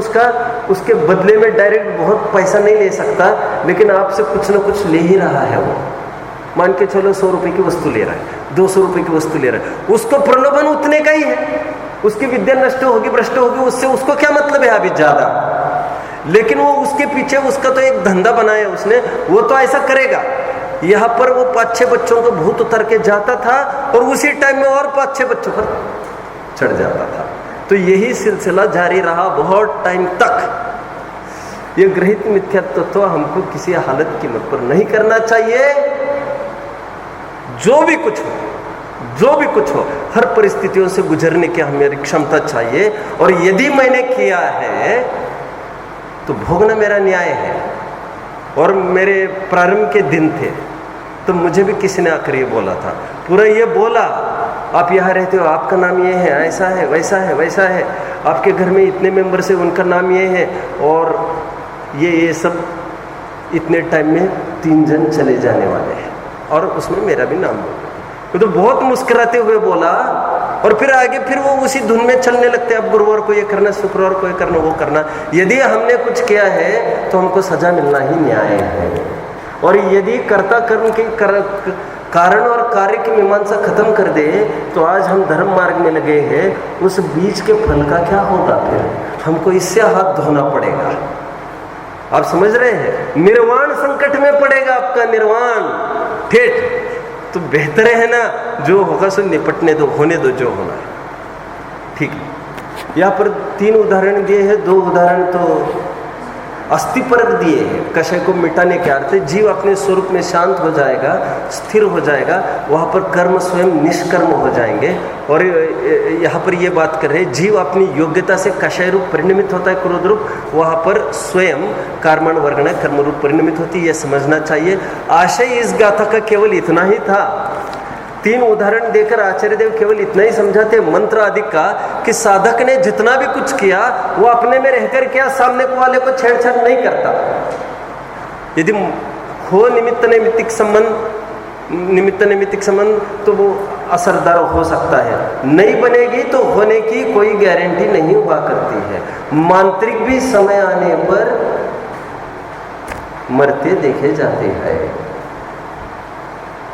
उसके बदले में डायरेक्ट बहुत पैसा नहीं ले सकता, लेकिन आपसे कुछ ना कुछ ले ही रहा है वो। मान के चलो 100 रुपए की वस्तु ले रहा है, 200 रुपए की वस्तु ले रहा है, उसको प्रलोभन उतने का ही है, उसकी विद्या नष्ट होगी, भ्रष्ट होगी, उससे उसको क्या मतलब है अभी ज्यादा, लेकिन वो उसके पीछे उसका तो एक धंधा बनाया उसने, वो तो ऐसा करेगा। यहाँ पर वो 5-6 बच्चों को भूत उतर के जाता था और उसी टाइम में और 5-6 बच्चों पर चढ़ जाता था। तो यही सिलसिला जारी रहा बहुत टाइम तक। ये गृहीत मिथ्यात्व तो हमको किसी हालत कीमत पर नहीं करना चाहिए। जो भी कुछ हो, हर परिस्थितियों से गुजरने की हमें क्षमता चाहिए। और यदि मैंने किया है तो भोगना मेरा न्याय है। और मेरे प्रारंभ के दिन थे तो मुझे भी किसी ने आकर ये बोला था, पूरा ये बोला, आप यहाँ रहते हो, आपका नाम ये है, ऐसा है, वैसा है, वैसा है, आपके घर में इतने मेंबर से उनका नाम ये है, और ये सब इतने टाइम में 3 जन चले जाने वाले हैं, और उसमें मेरा भी नाम बोला। तो बहुत मुस्कुराते हुए बोला, और फिर आगे फिर वो उसी धुन में चलने लगते, अब गुरुवार को ये करना, शुक्रवार को ये करना, वो करना। यदि हमने कुछ किया है तो हमको सजा मिलना ही न्याय है। और यदि कर्ता कर्म के कारण और कार्य की मीमांसा खत्म कर दे तो आज हम धर्म मार्ग में लगे हैं, उस बीज के फल का क्या होगा? फिर हमको इससे हाथ धोना पड़ेगा। आप समझ रहे हैं? निर्वाण संकट में पड़ेगा आपका, निर्वाण ठेठ। तो बेहतर है ना, जो होगा सो निपटने दो, होने दो जो होना है। ठीक है, यहाँ पर 3 उदाहरण दिए हैं, 2 उदाहरण तो अस्थिपरक दिए हैं। कषय को मिटाने के अर्थ जीव अपने स्वरूप में शांत हो जाएगा, स्थिर हो जाएगा, वहाँ पर कर्म स्वयं निष्कर्म हो जाएंगे। और यहाँ पर ये बात कर रहे हैं, जीव अपनी योग्यता से कषय रूप परिणमित होता है, क्रोध रूप, वहाँ पर स्वयं कर्मण वर्गण कर्म रूप परिणमित होती है। यह समझना चाहिए। आशय इस गाथा का केवल इतना ही था। 3 उदाहरण देकर आचार्य देव केवल इतना ही समझाते मंत्र आदि का, कि साधक ने जितना भी कुछ किया वो अपने में रहकर किया, सामने वाले को छेड़छाड़ नहीं करता। यदि हो निमित्त नैमित्तिक संबंध तो वो असरदार हो सकता है, नहीं बनेगी तो होने की कोई गारंटी नहीं हुआ करती है। मांत्रिक भी समय आने पर मरते देखे जाते हैं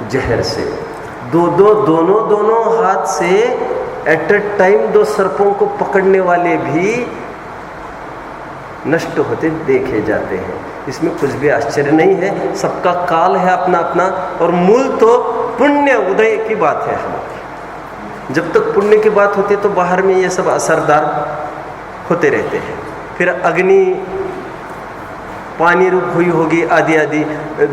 जहर से। दोनों हाथ से एट ए टाइम 2 सर्पों को पकड़ने वाले भी नष्ट होते देखे जाते हैं। इसमें कुछ भी आश्चर्य नहीं है, सबका काल है अपना अपना। और मूल तो पुण्य उदय की बात है हमारी। जब तक पुण्य की बात होती है तो बाहर में ये सब असरदार होते रहते हैं। फिर अग्नि पानी रूप हुई होगी, आदि आदि,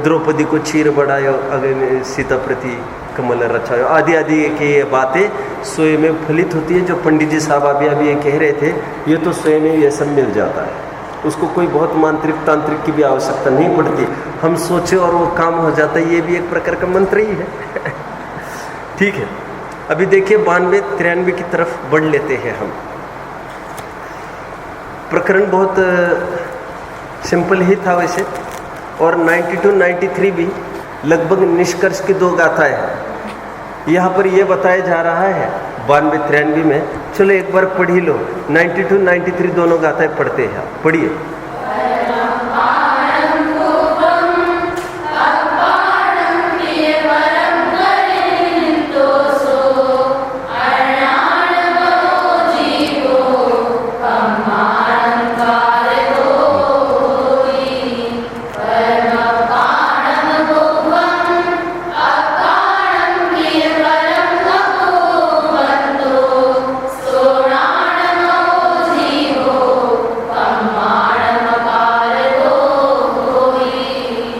द्रौपदी को चीर बढ़ायो, अग्नि सीता प्रति कमल रचायो, आदि आदि की ये बातें स्वयं में फलित होती है। जो पंडित जी साहब अभी ये कह रहे थे, ये तो स्वयं में ये सब मिल जाता है। उसको कोई बहुत मांत्रिक तांत्रिक की भी आवश्यकता नहीं पड़ती। हम सोचे और वो काम हो जाता है, ये भी एक प्रकार का मंत्र ही है। ठीक है, अभी देखिए 92-93 की तरफ बढ़ लेते हैं हम। प्रकरण बहुत सिंपल ही था वैसे, और 92-93 भी लगभग निष्कर्ष की 2 गाथाएं हैं। यहाँ पर यह बताया जा रहा है 92-93 में। चलो एक बार पढ़ ही लो, 92-93 दोनों गाथाएं पढ़ते हैं। पढ़िए।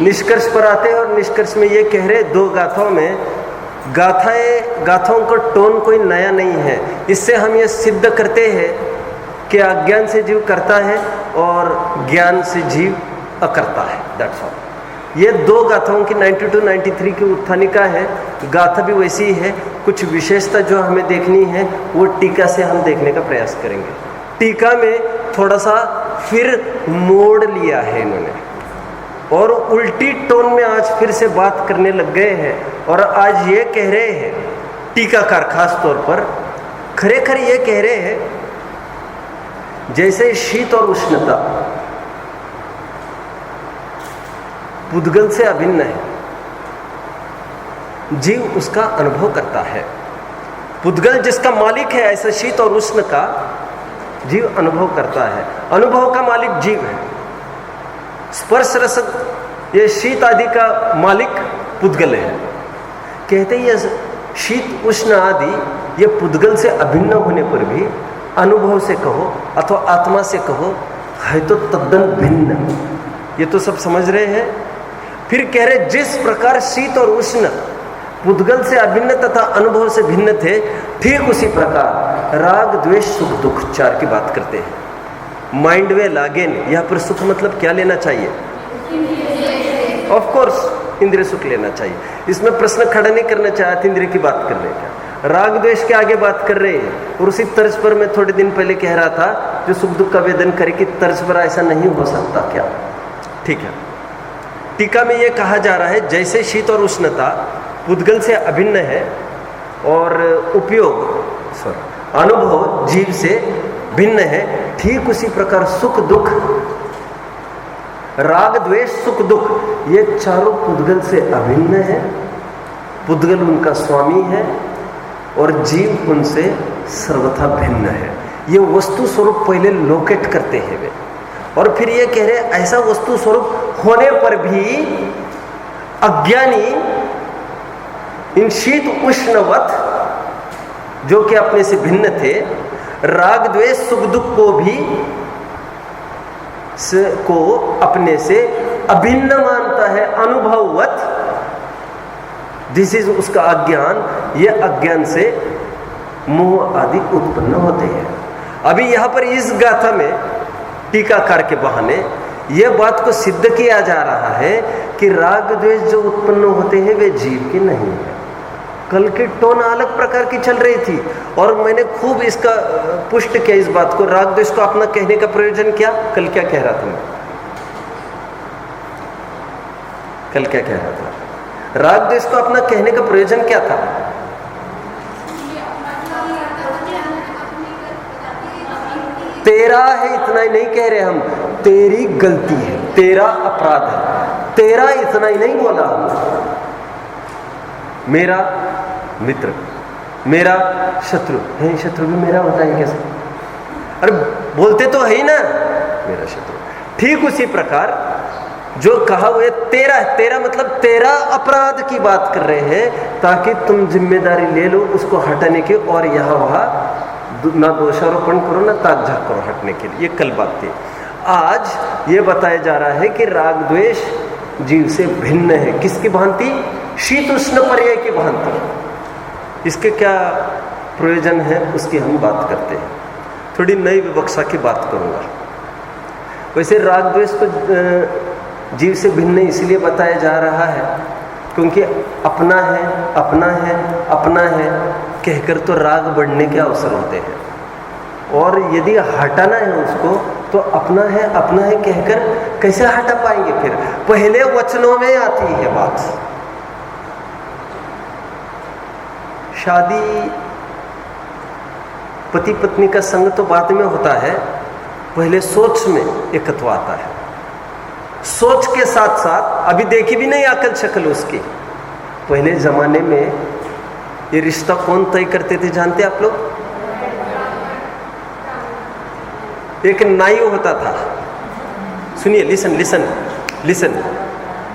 निष्कर्ष पर आते हैं, और निष्कर्ष में ये कह रहे 2 गाथाओं में, गाथाओं का टोन कोई नया नहीं है। इससे हम ये सिद्ध करते हैं कि अज्ञान से जीव करता है और ज्ञान से जीव अकर्ता है। That's all. ये 2 गाथाओं की 92-93 की उत्थानिका है। गाथा भी वैसी ही है। कुछ विशेषता जो हमें देखनी है वो टीका से हम देखने का प्रयास करेंगे। टीका में थोड़ा सा फिर मोड़ लिया है इन्होंने, और उल्टी टोन में आज फिर से बात करने लग गए हैं। और आज ये कह रहे हैं, टीकाकार खास तौर पर खरेखर ये कह रहे हैं, जैसे शीत और उष्णता पुद्गल से अभिन्न है, जीव उसका अनुभव करता है। पुद्गल जिसका मालिक है, ऐसा शीत और उष्ण का जीव अनुभव करता है। अनुभव का मालिक जीव है। स्पर्श रस ये शीत आदि का मालिक पुद्गल है। कहते हैं ये शीत उष्ण आदि ये पुद्गल से अभिन्न होने पर भी अनुभव से कहो अथवा आत्मा से कहो है तो तद्दन भिन्न। ये तो सब समझ रहे हैं। फिर कह रहे जिस प्रकार शीत और उष्ण पुद्गल से अभिन्न तथा अनुभव से भिन्न थे, ठीक उसी प्रकार राग द्वेष सुख दुख चार की बात करते हैं। माइंड वे लागेन, यहाँ पर सुख मतलब क्या लेना चाहिए? ऑफ कोर्स इंद्रिय सुख लेना चाहिए। इसमें प्रश्न खड़ा नहीं करना चाहिए इंद्रिय की बात कर रहे हैं। राग द्वेष के आगे बात कर रहे हैं। और उसी तर्ज पर मैं थोड़े दिन पहले कह रहा था, जो सुख दुख का वेदन करे कि तर्ज पर ऐसा नहीं हो सकता क्या? ठीक है। टीका में यह कहा जा रहा है जैसे शीत और उष्णता पुद्गल से अभिन्न है और अनुभव जीव से भिन्न है, ठीक उसी प्रकार सुख दुख, राग द्वेष सुख दुख ये चारों पुद्गल से अभिन्न है। पुद्गल उनका स्वामी है और जीव उनसे सर्वथा भिन्न है। ये वस्तु स्वरूप पहले लोकेट करते हैं वे, और फिर ये कह रहे ऐसा वस्तु स्वरूप होने पर भी अज्ञानी इन शीत उष्णवत जो कि अपने से भिन्न थे, राग द्वेष सुख दुख को भी को अपने से अभिन्न मानता है अनुभववत। दिस इज उसका अज्ञान। ये अज्ञान से मोह आदि उत्पन्न होते हैं। अभी यहाँ पर इस गाथा में टीकाकार के बहाने यह बात को सिद्ध किया जा रहा है कि राग द्वेष जो उत्पन्न होते हैं वे जीव के नहीं है। कल की टोन अलग प्रकार की चल रही थी और मैंने खूब इसका पुष्ट किया इस बात को। राग द्वेष को अपना कहने का प्रयोजन क्या? कल क्या कह रहा था मैं? कल क्या कह रहा था? राग द्वेष को अपना कहने का प्रयोजन क्या था? तेरा है इतना ही नहीं कह रहे हम, तेरी गलती है, तेरा अपराध है, तेरा इतना ही नहीं बोला हम। मेरा मित्र, मेरा शत्रु है। शत्रु भी मेरा होता है कैसे? अरे बोलते तो है ही ना मेरा शत्रु। ठीक उसी प्रकार जो कहा हुआ तेरा, तेरा मतलब तेरा अपराध की बात कर रहे हैं ताकि तुम जिम्मेदारी ले लो उसको हटाने की, और यहाँ वहाँ ना दोषारोपण करो ना ताक झाक करो हटने के लिए। ये कल बात थी। आज ये बताया जा रहा है कि राग द्वेष जीव से भिन्न है। किसकी भांति? शीत उष्ण पर्याय की भांति। इसके क्या प्रयोजन है उसकी हम बात करते हैं। थोड़ी नई विवक्षा की बात करूंगा। वैसे राग द्वेष को जीव से भिन्न इसलिए बताया जा रहा है क्योंकि अपना है अपना है अपना है कहकर तो राग बढ़ने के अवसर होते हैं, और यदि हटाना है उसको तो अपना है कहकर कैसे हटा पाएंगे? फिर पहले वचनों में आती है बात। शादी पति पत्नी का संग तो बाद में होता है, पहले सोच में एकत्व आता है। सोच के साथ साथ अभी देखी भी नहीं अकल शक्ल उसकी। पहले जमाने में ये रिश्ता कौन तय करते थे जानते आप लोग? एक नाई होता था। सुनिए, लिसन लिसन लिसन।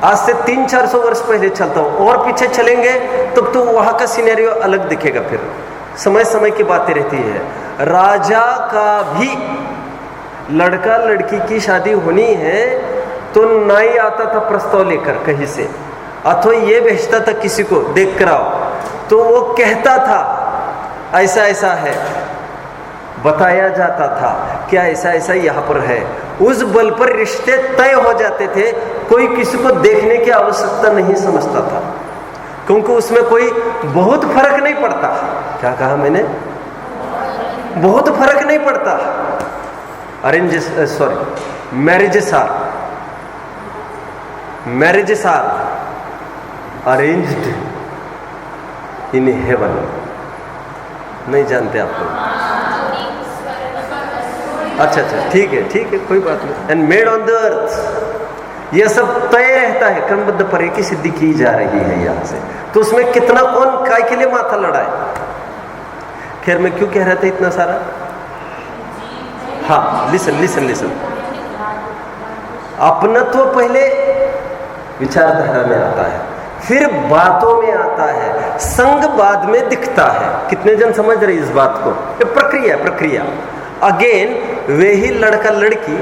आज से 300-400 वर्ष पहले चलता हो और पीछे चलेंगे तो वहां का सिनेरियो अलग दिखेगा। फिर समय समय की बातें रहती है। राजा का भी लड़का लड़की की शादी होनी है तो नाई आता था प्रस्ताव लेकर कहीं से, अथवा ये भेजता था किसी को देख कर आओ, तो वो कहता था ऐसा ऐसा है, बताया जाता था क्या ऐसा ऐसा यहाँ पर है। उस बल पर रिश्ते तय हो जाते थे। कोई किसी को देखने की आवश्यकता नहीं समझता था क्योंकि उसमें कोई बहुत फर्क नहीं पड़ता। क्या कहा मैंने? बहुत फर्क नहीं पड़ता। Marriages are arranged in heaven. नहीं जानते आप लोग? अच्छा, ठीक है कोई बात नहीं। And made on the earth. ये सब तय देखता है क्रमबद्ध पर्याय की सिद्धि की जा रही है यहां से, तो उसमें कितना कौन काय के लिए माथा लड़ाए। खैर मैं क्यों कह रहा था इतना सारा? हाँ, लिसन लिसन लिसन। अपनत्व पहले विचारधारा में आता है, फिर बातों में आता है, संग बाद में दिखता है। कितने जन समझ रहे इस बात को? ये प्रक्रिया प्रक्रिया। अगेन वे ही लड़का लड़की,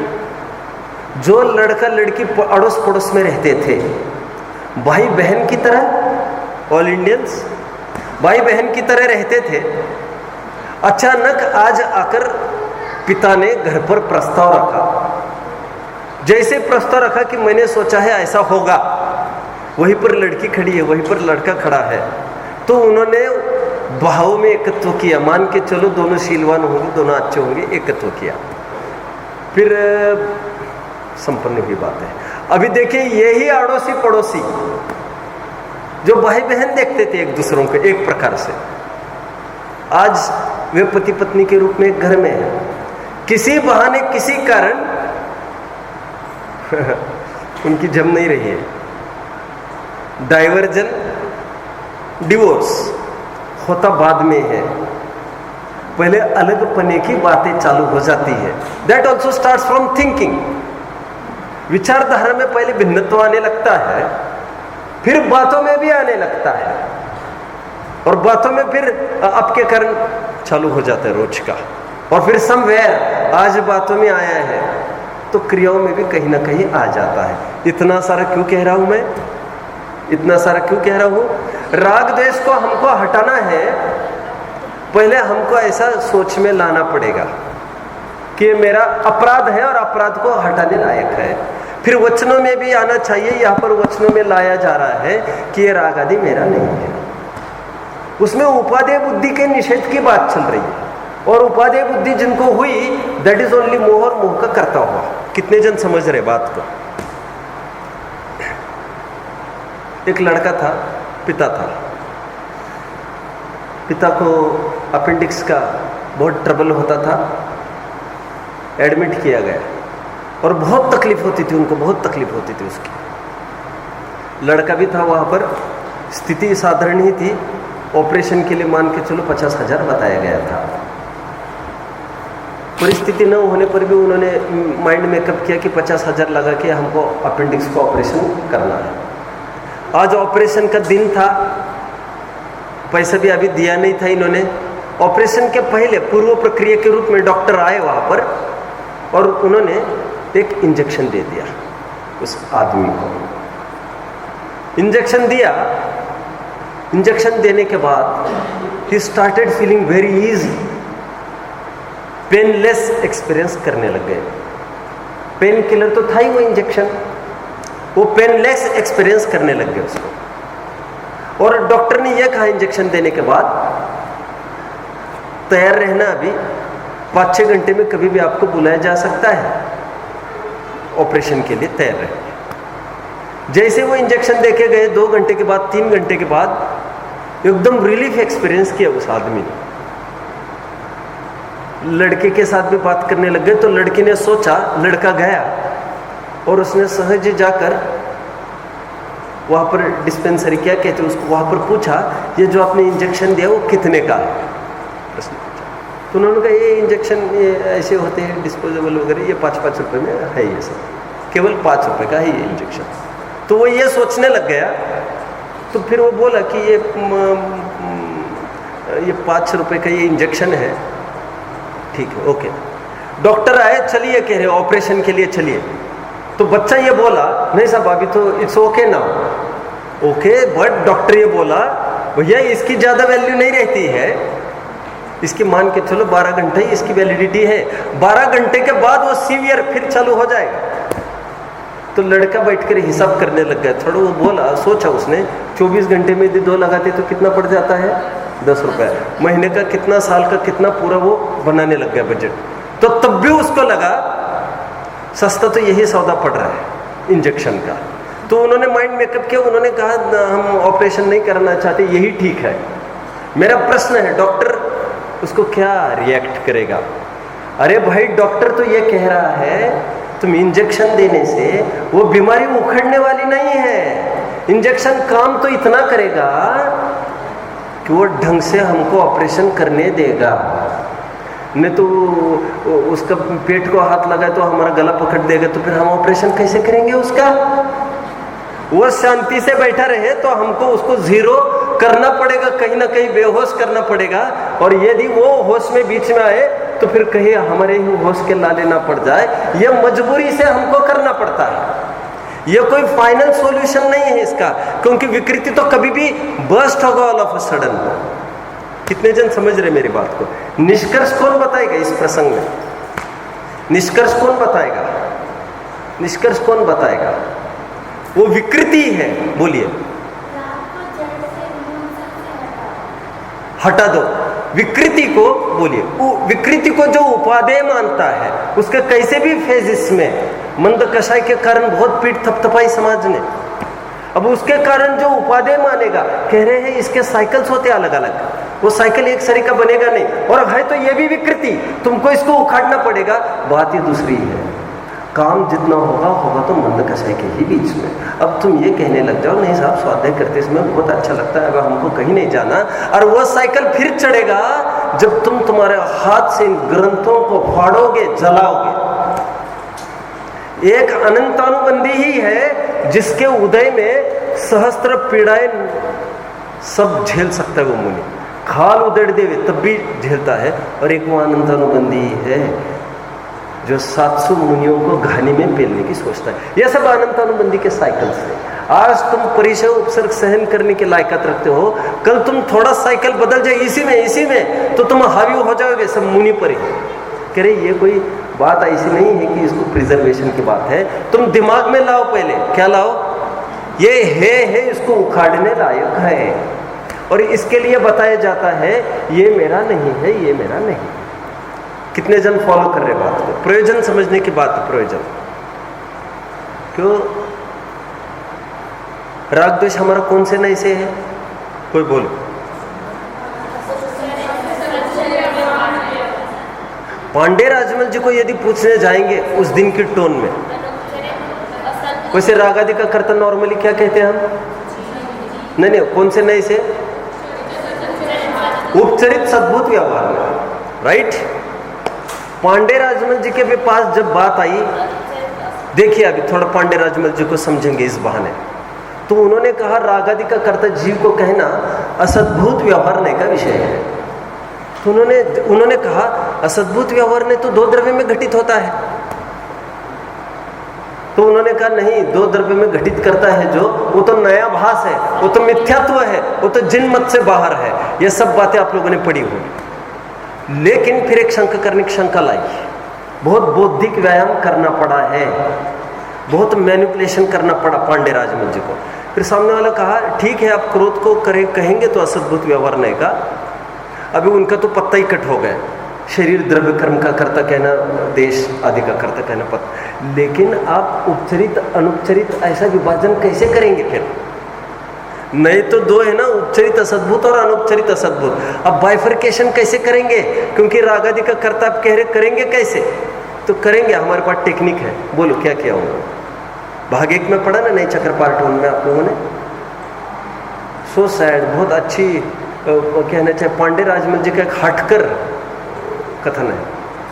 जो लड़का लड़की अड़ोस पड़ोस में रहते थे, भाई बहन की तरह, ऑल इंडियंस भाई बहन की तरह रहते थे। अचानक आज आकर पिता ने घर पर प्रस्ताव रखा। जैसे प्रस्ताव रखा कि मैंने सोचा है ऐसा होगा, वहीं पर लड़की खड़ी है, वहीं पर लड़का खड़ा है, तो उन्होंने भाव में एकत्व किया। मान के चलो दोनों शीलवान होंगे, दोनों अच्छे होंगे, एकत्व किया, फिर संपन्न हुई बात है। अभी देखिए यही अड़ोसी पड़ोसी जो भाई बहन देखते थे एक दूसरों को एक प्रकार से, आज वे पति पत्नी के रूप में एक घर में है। किसी बहाने किसी कारण उनकी जम नहीं रही है, डाइवर्जन डिवोर्स होता बाद में है, पहले अलग पने की बातें चालू हो जाती है। That also starts from thinking. विचारधारा में पहले भिन्नत्व आने लगता है, फिर बातों में भी आने लगता है, और बातों में फिर आपके कारण चालू हो जाता है रोज का, और फिर समवेयर आज बातों में आया है तो क्रियाओं में भी कहीं ना कहीं आ जाता है। इतना सारा क्यों कह रहा हूं मैं? इतना सारा क्यों कह रहा हूं? राग द्वेष को हमको हटाना है, पहले हमको ऐसा सोच में लाना पड़ेगा कि मेरा अपराध है और अपराध को हटाने लायक है। फिर वचनों में भी आना चाहिए। यहाँ पर वचनों में लाया जा रहा है कि ये राग आदि मेरा नहीं है। उसमें उपादेय बुद्धि के निषेध की बात चल रही है, और उपादेय बुद्धि जिनको हुई दैट इज ओनली मोह, और मोह का करता हुआ। कितने जन समझ रहे बात को? एक लड़का था, पिता था, पिता को अपेंडिक्स का बहुत ट्रबल होता था, एडमिट किया गया, और बहुत तकलीफ होती थी उनको, बहुत तकलीफ होती थी उसकी। लड़का भी था वहाँ पर, स्थिति साधारण ही थी। ऑपरेशन के लिए मान के चलो 50,000 बताया गया था। परिस्थिति न होने पर भी उन्होंने माइंड मेकअप किया कि 50,000 लगा के हमको अपेंडिक्स को ऑपरेशन करना है। आज ऑपरेशन का दिन था, पैसा भी अभी दिया नहीं था इन्होंने। ऑपरेशन के पहले पूर्व प्रक्रिया के रूप में डॉक्टर आए वहाँ पर, और उन्होंने एक इंजेक्शन दे दिया उस आदमी को। इंजेक्शन दिया, इंजेक्शन देने के बाद he started feeling very easy, painless experience करने लग गए। पेन किलर तो था ही वो इंजेक्शन, वो पेनलेस एक्सपीरियंस करने लग गए उसको। और डॉक्टर ने यह कहा इंजेक्शन देने के बाद, तैयार रहना, अभी 5-6 घंटे में कभी भी आपको बुलाया जा सकता है, ऑपरेशन के लिए तैयार रहे। जैसे वो इंजेक्शन देके गए, 2 घंटे के बाद, 3 घंटे के बाद एकदम रिलीफ एक्सपीरियंस किया उस आदमी ने। लड़के के साथ भी बात करने लग गए, तो लड़की ने सोचा, लड़का गया और उसने सहज जाकर वहाँ पर डिस्पेंसरी, क्या कहते हैं उसको, वहाँ पर पूछा, ये जो आपने इंजेक्शन दिया वो कितने का है? प्रश्न पूछा। तो उन्होंने कहा ये इंजेक्शन ये ऐसे होते हैं डिस्पोजेबल वगैरह, ये 5-5 रुपये में है, ये सब केवल 5 रुपये का है ये इंजेक्शन। तो वो ये सोचने लग गया। तो फिर वो बोला कि ये 5 रुपये का ये इंजेक्शन है, ठीक है, ओके। डॉक्टर आए, चलिए कह रहे ऑपरेशन के लिए चलिए। तो बच्चा ये बोला, नहीं साहब अभी तो इट्स ओके ना, ओके, बट डॉक्टर ये बोला भैया इसकी ज़्यादा वैल्यू नहीं रहती है, इसकी मान के चलो 12 घंटे ही इसकी वैलिडिटी है, 12 घंटे के बाद वो सीवियर फिर चालू हो जाएगा। तो लड़का बैठकर हिसाब करने लग गया। थोड़ा वो बोला, सोचा उसने, 24 घंटे में यदि 2 लगाते तो कितना पड़ जाता है? 10 रुपये। महीने का कितना, साल का कितना, पूरा वो बनाने लग गया बजट। तो तब भी उसको लगा सस्ता तो यही सौदा पड़ रहा है इंजेक्शन का। तो उन्होंने माइंड मेकअप किया, उन्होंने कहा हम ऑपरेशन नहीं करना चाहते, यही ठीक है। मेरा प्रश्न है, डॉक्टर उसको क्या रिएक्ट करेगा? अरे भाई डॉक्टर तो ये कह रहा है तुम इंजेक्शन देने से वो बीमारी उखड़ने वाली नहीं है। इंजेक्शन काम तो इतना करेगा कि वो ढंग से हमको ऑपरेशन करने देगा। नहीं तो उसका पेट को हाथ लगाए तो हमारा गला पकड़ देगा, तो फिर हम ऑपरेशन कैसे करेंगे उसका? वो शांति से बैठा रहे तो हमको उसको जीरो करना पड़ेगा, कहीं ना कहीं बेहोश करना पड़ेगा। और यदि वो होश में बीच में आए तो फिर कहीं हमारे ही होश के लाले ना पड़ जाए। ये मजबूरी से हमको करना पड़ता है। ये कोई फाइनल सॉल्यूशन नहीं है इसका, क्योंकि विकृति तो कभी भी बर्स्ट होगा ऑल ऑफ अ सडन। कितने जन समझ रहे मेरी बात को? निष्कर्ष कौन बताएगा इस प्रसंग में? निष्कर्ष कौन बताएगा? निष्कर्ष कौन बताएगा? वो विकृति है, बोलिए। हटा दो विकृति को, बोलिए। विकृति को जो उपादेय मानता है, उसके कैसे भी फेजिस में मंद कषाय के कारण बहुत पीठ थपथपाई समाज ने। अब उसके कारण जो उपादेय मानेगा, कह रहे हैं इसके साइकिल्स होते अलग अलग, वो साइकिल एक सरी का बनेगा नहीं, और है तो ये भी विकृति, तुमको इसको उखाड़ना पड़ेगा। बात ये दूसरी है, काम जितना होगा तो मंद कषाय के ही बीच में। अब तुम ये कहने लग जाओ नहीं साहब स्वाध्याय करते इसमें बहुत अच्छा लगता है, अब हमको कहीं नहीं जाना, और वो साइकिल फिर चढ़ेगा जब तुम तुम्हारे हाथ से इन ग्रंथों को फाड़ोगे, जलाओगे। एक अनंतानुबंधी ही है जिसके उदय में सहस्त्र पीड़ाएं सब झेल सकता है वो मुनि, खाल उधेड़ देवे तब भी झेलता है। और एक वो अनंतानुबंधी है जो 700 मुनियों को घानी में पेलने की सोचता है। यह सब अनंतानुबंधी के साइकिल्स हैं। आज तुम परिचय उपसर्ग सहन करने की लायकात रखते हो, कल तुम थोड़ा साइकिल बदल जाए इसी में तो तुम हावी हो जाओगे सब मुनि पर ही। कह रहे ये कोई बात ऐसी नहीं है कि इसको प्रिजर्वेशन की बात है, तुम दिमाग में लाओ। पहले क्या लाओ? ये है इसको उखाड़ने लायक है, और इसके लिए बताया जाता है ये मेरा नहीं है, ये मेरा नहीं। कितने जन फॉलो कर रहे बात को? प्रयोजन समझने की बात है। प्रयोजन क्यों? राग द्वेष हमारा कौन से नहीं से है? कोई बोलो। पांडे राजमल जी को यदि पूछने जाएंगे उस दिन की टोन में, वैसे राग आदि का कर्ता नॉर्मली क्या कहते हैं हम? नहीं, कौन से नहीं से? उपचरित सद्भूत व्यवहार में, राइट। पांडे राजमल जी के पास जब बात आई, देखिए अभी थोड़ा पांडे राजमल जी को समझेंगे इस बहाने, तो उन्होंने कहा राग आदि का कर्ता जीव को कहना असद्भूत व्यवहारने का विषय है। तो उन्होंने कहा असद्भूत व्यवहार ने तो 2 द्रव्य में घटित होता है। तो उन्होंने कहा नहीं, 2 द्रव्य में घटित करता है जो, वो तो नया भास है, वो तो मिथ्यात्व है, वो तो जिन मत से बाहर है। ये सब बातें आप लोगों ने पढ़ी हो। लेकिन फिर एक शंका करने की शंका लाई, बहुत बौद्धिक व्यायाम करना पड़ा है, बहुत मैनिपुलेशन करना पड़ा पांडे राजमल जी को। फिर सामने वाला कहा ठीक है आप क्रोध को कहेंगे तो असद्भुत व्यवहार नहीं का, अभी उनका तो पत्ता ही कट हो गया, शरीर द्रव्य कर्म का कर्ता कहना, देश आदि का कर्ता कहना पत्ता। लेकिन आप उपचरित अनुपचरित ऐसा विभाजन कैसे करेंगे? फिर नहीं तो 2 है ना, उपचरित असद्भुत और अनुपचरित असद्भुत। अब बाइफर्केशन कैसे करेंगे? क्योंकि राग आदि का कर्ता आप कह रहे, करेंगे कैसे? तो करेंगे, हमारे पास टेक्निक है। बोलो क्या किया होगा? भाग 1 में पढ़ा ना नई चक्र पार्ट 1 में आप लोगों ने। सो सैड, बहुत अच्छी कहना चाहिए, पांडे राजमल जी का एक हटकर कथन है।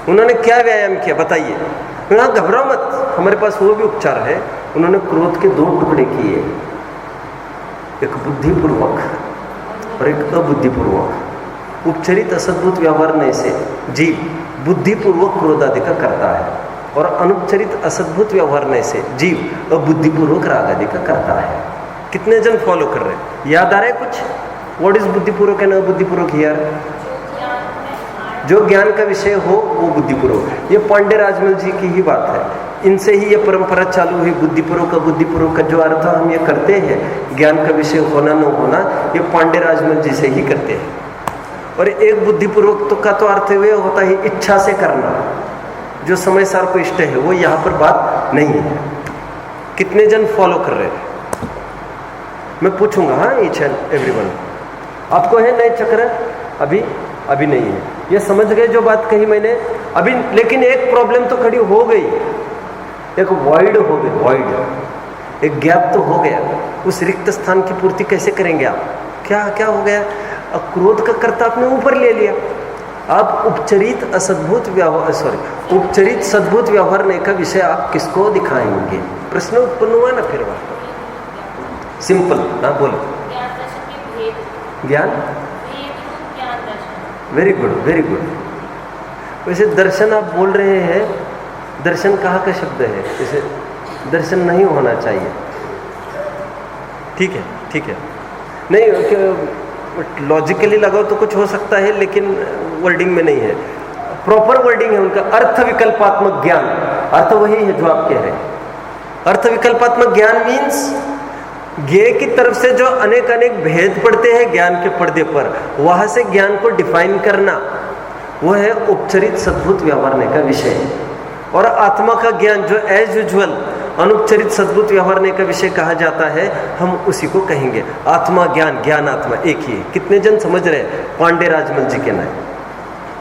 उन्होंने क्या व्यायाम किया बताइए? घबराओ मत, हमारे पास वो भी उपचार है। उन्होंने क्रोध के 2 टुकड़े किए, एक बुद्धिपूर्वक और एक अबुद्धिपूर्वक। उपचरित असद्भुत व्यवहार ने से जीव बुद्धिपूर्वक क्रोध आदि का करता है, और अनुपचरित असद्भुत व्यवहार ने से जीव अबुद्धिपूर्वक राग आदि का करता है। कितने जन फॉलो कर रहे हैं? याद आ रहा है कुछ? व्हाट इज बुद्धिपूर्वक एंड अबुद्धिपूर्वक हियर? जो ज्ञान का विषय हो वो बुद्धिपूर्वक। ये पांडे राजमल जी की ही बात है, इनसे ही ये परंपरा चालू हुई। बुद्धिपूर्वक अबुद्धिपूर्वक का जो अर्थ हम ये करते हैं, ज्ञान का विषय होना न होना, ये पांडे राजमल जी से ही करते हैं। और एक बुद्धिपूर्वक तो का तो अर्थ वे होता है इच्छा से करना, जो समय सार को इष्ट है, वो यहाँ पर बात नहीं है। कितने जन फॉलो कर रहे हैं? मैं पूछूंगा हाँ, ईच एंड एवरीवन। आपको है नए चक्र? अभी नहीं है। ये समझ गए जो बात कही मैंने अभी? लेकिन एक प्रॉब्लम तो खड़ी हो गई, एक वॉइड हो गई, वॉइड, एक गैप तो हो गया। उस रिक्त स्थान की पूर्ति कैसे करेंगे आप? क्या क्या हो गया? अब क्रोध का कर्ता आपने ऊपर ले लिया। आप उपचरित असद्भुत व्यवहार, उपचरित सद्भुत व्यवहार का विषय आप किसको दिखाएंगे? प्रश्न उत्पन्न हुआ ना फिर वहां पर। सिंपल, हाँ बोलो। ज्ञान, वेरी गुड, वेरी गुड। वैसे दर्शन आप बोल रहे हैं, दर्शन कहाँ का शब्द है? जैसे दर्शन नहीं होना चाहिए, ठीक है, ठीक है, नहीं लॉजिकली लगाओ तो कुछ हो सकता है, लेकिन वर्डिंग में नहीं है। प्रॉपर वर्डिंग है उनका अर्थ विकल्पात्मक ज्ञान। अर्थ वही है जो आप कह रहे हैं। अर्थ विकल्पात्मक ज्ञान मीन्स ज्ञेय की तरफ से जो अनेक अनेक भेद पड़ते हैं ज्ञान के पर्दे पर, वहां से ज्ञान को डिफाइन करना, वह है उपचरित सद्भुत व्यवहारने का विषय। और आत्मा का ज्ञान जो एज यूजुअल अनुपचरित सद्भुत व्यवहारने का विषय कहा जाता है, हम उसी को कहेंगे आत्मा ज्ञान। ज्ञान आत्मा एक ही है। कितने जन समझ रहे हैं? पांडे राजमल जी के नाम।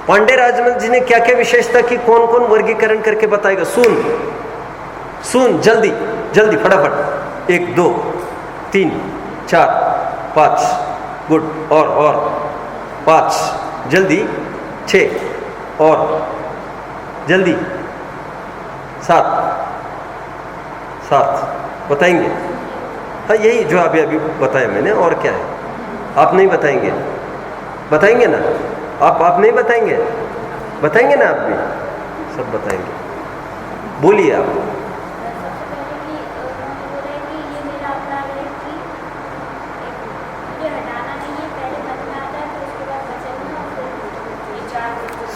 पांडे राजमल जी ने क्या क्या विशेषता की, कौन कौन वर्गीकरण करके बताएगा? सुन सुन, जल्दी जल्दी, फटाफट। 1 2 3 4 5, गुड, और 5, जल्दी, 6, और जल्दी, 7 बताएंगे? हाँ, यही जो अभी अभी बताया मैंने। और क्या है? आप नहीं बताएंगे? बताएंगे ना आप नहीं बताएंगे? बताएंगे ना आप भी? सब बताएंगे, बोलिए आप।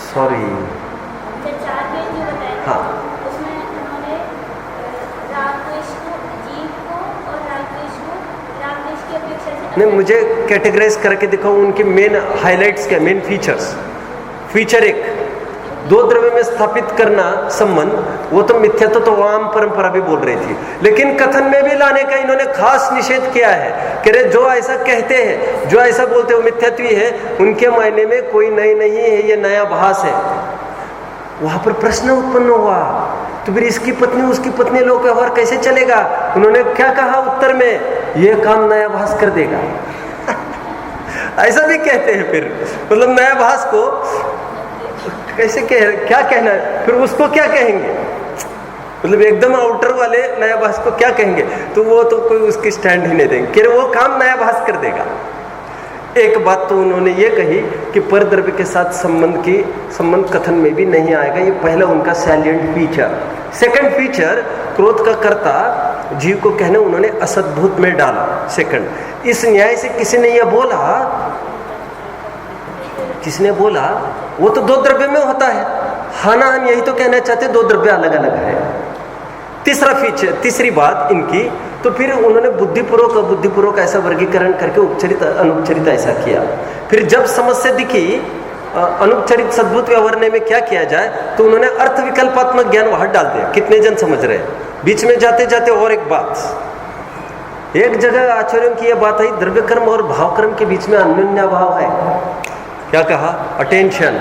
सॉरी, हाँ, नहीं, मुझे कैटेगराइज करके दिखाओ उनके मेन हाइलाइट्स क्या, मेन फीचर्स। फीचर 1, 2 द्रव्य में स्थापित करना संबंध, वो तो मिथ्या तो आम परंपरा भी बोल रही थी, लेकिन कथन में भी लाने का इन्होंने खास निषेध किया है। कह रहे जो ऐसा कहते हैं, जो ऐसा बोलते हैं, वो मिथ्यात्वी है, उनके मायने में कोई नई नहीं है, ये नया भास है। वहां पर प्रश्न उत्पन्न हुआ, तो फिर इसकी पत्नी उसकी पत्नी लोक व्यवहार कैसे चलेगा? उन्होंने क्या कहा उत्तर में? ये काम नया भास कर देगा। ऐसा भी कहते हैं फिर, मतलब नया भास को कैसे क्या कहना है, फिर उसको क्या कहेंगे? मतलब एकदम आउटर वाले नया भास को क्या कहेंगे? तो वो तो कोई उसकी स्टैंड ही नहीं देंगे कि वो काम नया भास कर देगा। एक बात तो उन्होंने ये कही कि परद्रव्य के साथ संबंध कथन में भी नहीं आएगा, ये पहला उनका सैलिएंट फीचर। सेकंड फीचर, क्रोध का कर्ता जीव को कहने उन्होंने असद्भुत में डाला। सेकंड, इस न्याय से किसी ने यह बोला, किसने बोला? वो तो 2 द्रव्य में होता है। हाँ ना, हम यही तो कहना चाहते, 2 द्रव्य अलग अलग है। तीसरा फीचर, तीसरी बात इनकी, तो फिर उन्होंने बुद्धिपूर्वक ऐसा वर्गीकरण करके उपचरित अनुपचरित ऐसा किया। फिर जब समस्या दिखी अनुपचरित सद्भुत व्यवहारने में क्या किया जाए, तो उन्होंने अर्थ विकल्पात्मक ज्ञान वहां डाल दिया। कितने जन समझ रहे हैं? बीच में जाते जाते और एक बात, एक जगह आचार्यों की यह बात आई, द्रव्य कर्म और भाव कर्म के बीच में अन्योन्य भाव है। क्या कहा? अटेंशन,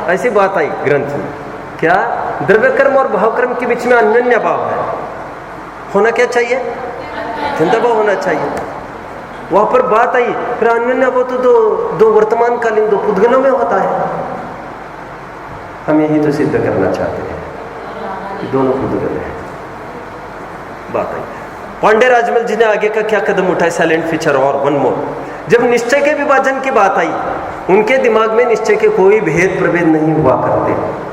ऐसी बात आई ग्रंथ में। क्या? द्रव्य कर्म और भाव कर्म के बीच में अन्योन्य भाव है। होना क्या चाहिए? चिंता भाव होना चाहिए। वहां पर बात आई, फिर अन्योन्य भाव तो दो वर्तमान कालीन 2 पुद्गलों में होता है। हम यही तो सिद्ध करना चाहते हैं कि दोनों पुद्गल हैं। बात आई। पांडे राजमल जी ने आगे का क्या कदम उठाया? साइलेंट फीचर और 1 मोर। जब निश्चय के विभाजन की बात आई, उनके दिमाग में निश्चय के कोई भेद प्रभेद नहीं हुआ करते।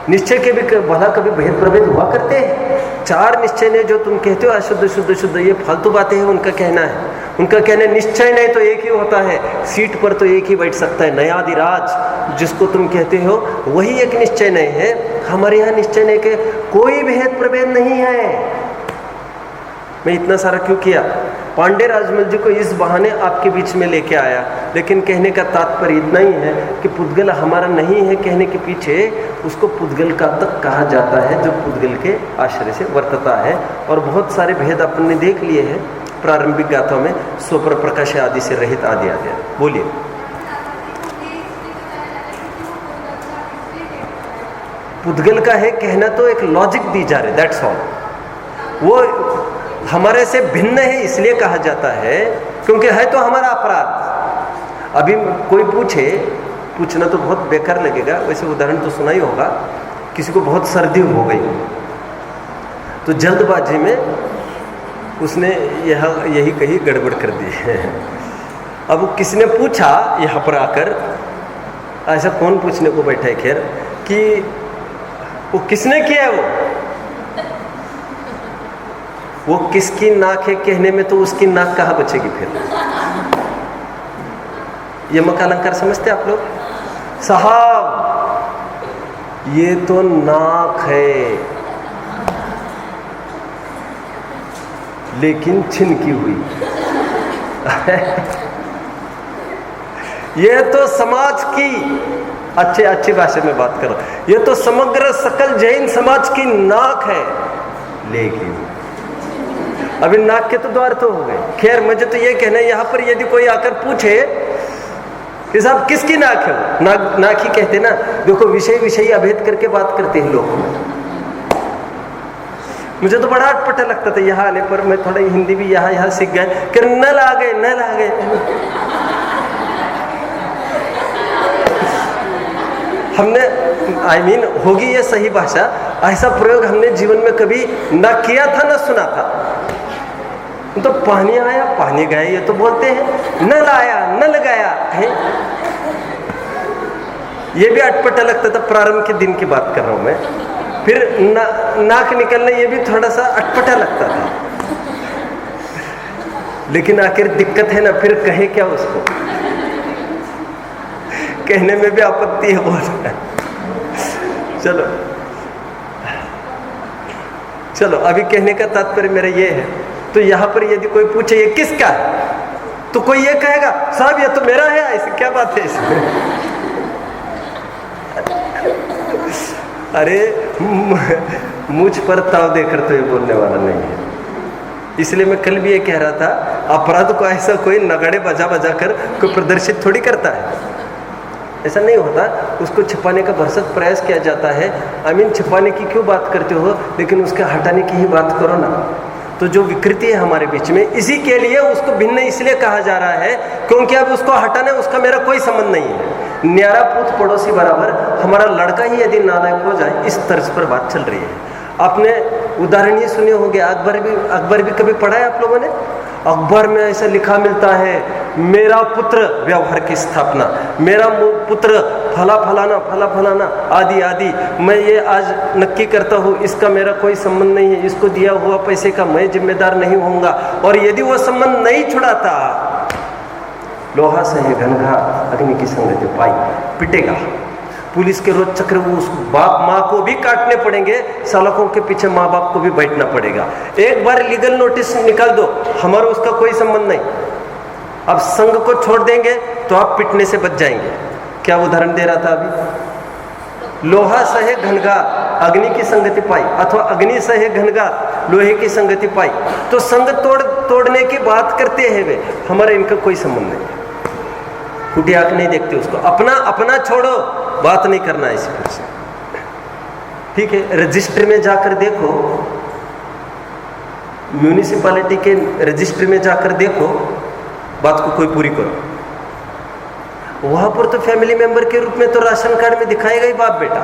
निश्चय के भी भला कभी भेद प्रभेद हुआ करते हैं? 4 निश्चय ने जो तुम कहते हो अशुद्ध शुद्ध शुद्ध, ये फालतू बातें हैं उनका कहना है। उनका कहना है निश्चय नहीं तो एक ही होता है, सीट पर तो एक ही बैठ सकता है। नयाधिराज जिसको तुम कहते हो वही एक निश्चय नहीं है। हमारे यहाँ निश्चय नहीं के कोई भेद प्रभेद नहीं है। मैं इतना सारा क्यों किया? पांडे राजमल जी को इस बहाने आपके बीच में लेके आया, लेकिन कहने का तात्पर्य इतना ही है कि पुद्गल हमारा नहीं है। कहने के पीछे उसको पुद्गल का तक कहा जाता है जो पुद्गल के आश्रय से वर्तता है। और बहुत सारे भेद अपन ने देख लिए हैं प्रारंभिक गाथाओं में, स्वपर प्रकाश आदि से रहित आदि आदि। बोलिए। पुद्गल का है कहना तो एक लॉजिक दी जा रही, दैट्स ऑल। वो हमारे से भिन्न है इसलिए कहा जाता है क्योंकि है तो हमारा अपराध। अभी कोई पूछना तो बहुत बेकार लगेगा, वैसे उदाहरण तो सुना ही होगा। किसी को बहुत सर्दी हो गई तो जल्दबाजी में उसने यही कही गड़बड़ कर दी है। अब किसी ने पूछा यहाँ पर आकर, ऐसा कौन पूछने को बैठा है खैर, कि वो किसने किया है, वो किसकी नाक है कहने में तो उसकी नाक कहाँ बचेगी फिर। ये मकालंकार समझते आप लोग? साहब ये तो नाक है लेकिन छिनकी हुई। ये तो समाज की अच्छी भाषा में बात करो, ये तो समग्र सकल जैन समाज की नाक है, लेकिन अभी नाक के तो द्वार तो हो गए। खैर मुझे तो ये कहना है, यहाँ पर यदि कोई आकर पूछे कि साहब किसकी नाक है, वो नाक ही कहते ना। देखो विषय अभेद करके बात करते हैं लोग। मुझे तो बड़ा अटपटा लगता था यहाँ आने पर, मैं थोड़ा हिंदी भी यहाँ सीख गए कि नल आ गए। हमने होगी ये सही भाषा, ऐसा प्रयोग हमने जीवन में कभी ना किया था ना सुना था। तो पानी आया पानी गया ये तो बोलते हैं, नल आया नल गया है। ये भी अटपटा लगता था, प्रारंभ के दिन की बात कर रहा हूं मैं। फिर नाक निकलना ये भी थोड़ा सा अटपटा लगता था, लेकिन आखिर दिक्कत है ना, फिर कहे क्या उसको, कहने में भी आपत्ति है बहुत। चलो अभी कहने का तात्पर्य मेरा ये है। तो यहाँ पर यदि कोई पूछे ये किसका है, तो कोई ये कहेगा साहब ये तो मेरा है, ऐसी क्या बात है इसमें। अरे मुझ पर ताव देकर तो ये बोलने वाला नहीं है। इसलिए मैं कल भी ये कह रहा था, अपराध को ऐसा कोई नगाड़े बजा कर कोई प्रदर्शित थोड़ी करता है, ऐसा नहीं होता। उसको छिपाने का भरसक प्रयास किया जाता है। छिपाने की क्यों बात करते हो, लेकिन उसके हटाने की ही बात करो ना। तो जो विकृति है हमारे बीच में, इसी के लिए उसको भिन्न इसलिए कहा जा रहा है क्योंकि अब उसको हटाना उसका मेरा कोई संबंध नहीं है। न्यारा पूत पड़ोसी बराबर, हमारा लड़का ही यदि नालायक हो जाए, इस तर्ज पर बात चल रही है। आपने उदाहरण ही सुने होंगे, अकबर भी कभी पढ़ा है आप लोगों ने? अकबर में ऐसा लिखा मिलता है, मेरा पुत्र व्यवहार की स्थापना, मेरा पुत्र फला फलाना आदि आदि, मैं ये आज नक्की करता हूँ, इसका मेरा कोई संबंध नहीं है, इसको दिया हुआ पैसे का मैं जिम्मेदार नहीं होऊंगा। और यदि वो संबंध नहीं छुड़ाता, लोहा सहे घनघा अग्नि की संगति पाई, पिटेगा। पुलिस के रोज चक्र वो उस बाप माँ को भी काटने पड़ेंगे, सलाखों के पीछे माँ बाप को भी बैठना पड़ेगा। एक बार लीगल नोटिस निकाल दो, हमारा उसका कोई संबंध नहीं, अब संघ को छोड़ देंगे तो आप पिटने से बच जाएंगे। क्या उदाहरण दे रहा था अभी? लोहा सहे घनघा अग्नि की संगति पाई, अथवा अग्नि सहे घनघा लोहे की संगति पाई। तो संघ तोड़ने की बात करते हैं वे, हमारा इनका कोई संबंध नहीं। फूटी आंख नहीं देखते उसको, अपना छोड़ो, बात नहीं करना है इसी पर से। ठीक है, रजिस्टर में जाकर देखो, म्यूनिसिपैलिटी के रजिस्टर में जाकर देखो, बात को कोई पूरी करो। वहां पर तो फैमिली मेंबर के रूप में तो राशन कार्ड में दिखाएगा ही बाप बेटा।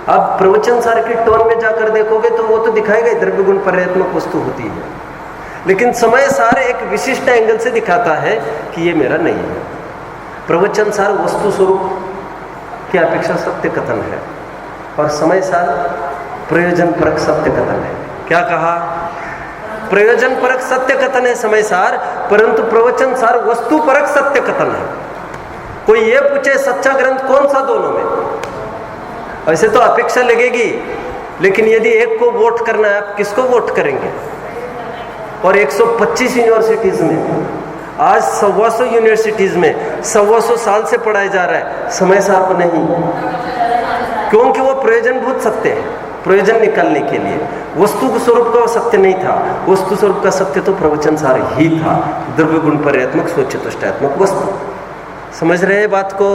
अब प्रवचन सार के टोन में जाकर देखोगे तो वो तो दिखाएगा ही, द्रव्य गुण पर्यात्मक वस्तु होती है, लेकिन समय सार एक विशिष्ट एंगल से दिखाता है कि ये मेरा नहीं है। प्रवचन सार वस्तु स्वरूप की अपेक्षा सत्य कथन है, और समय सार प्रयोजन परक सत्य कथन है। क्या कहा? प्रयोजन परक सत्य कथन है समय सार, परंतु प्रवचन सार वस्तु परक सत्य कथन है। कोई ये पूछे सच्चा ग्रंथ कौन सा दोनों में, ऐसे तो अपेक्षा लगेगी, लेकिन यदि एक को वोट करना है, आप किसको वोट करेंगे? और 125 यूनिवर्सिटीज में, आज 125 यूनिवर्सिटीज में 125 साल से पढ़ाया जा रहा है, समय सार को नहीं, क्योंकि वो प्रयोजनभूत सत्य है, प्रयोजन निकालने के लिए। वस्तु स्वरूप का सत्य नहीं था, वस्तु स्वरूप का सत्य तो प्रवचन सार ही था, द्रव्य गुण पर्यात्मक स्वचतुष्टात्मक वस्तु। समझ रहे हैं बात को?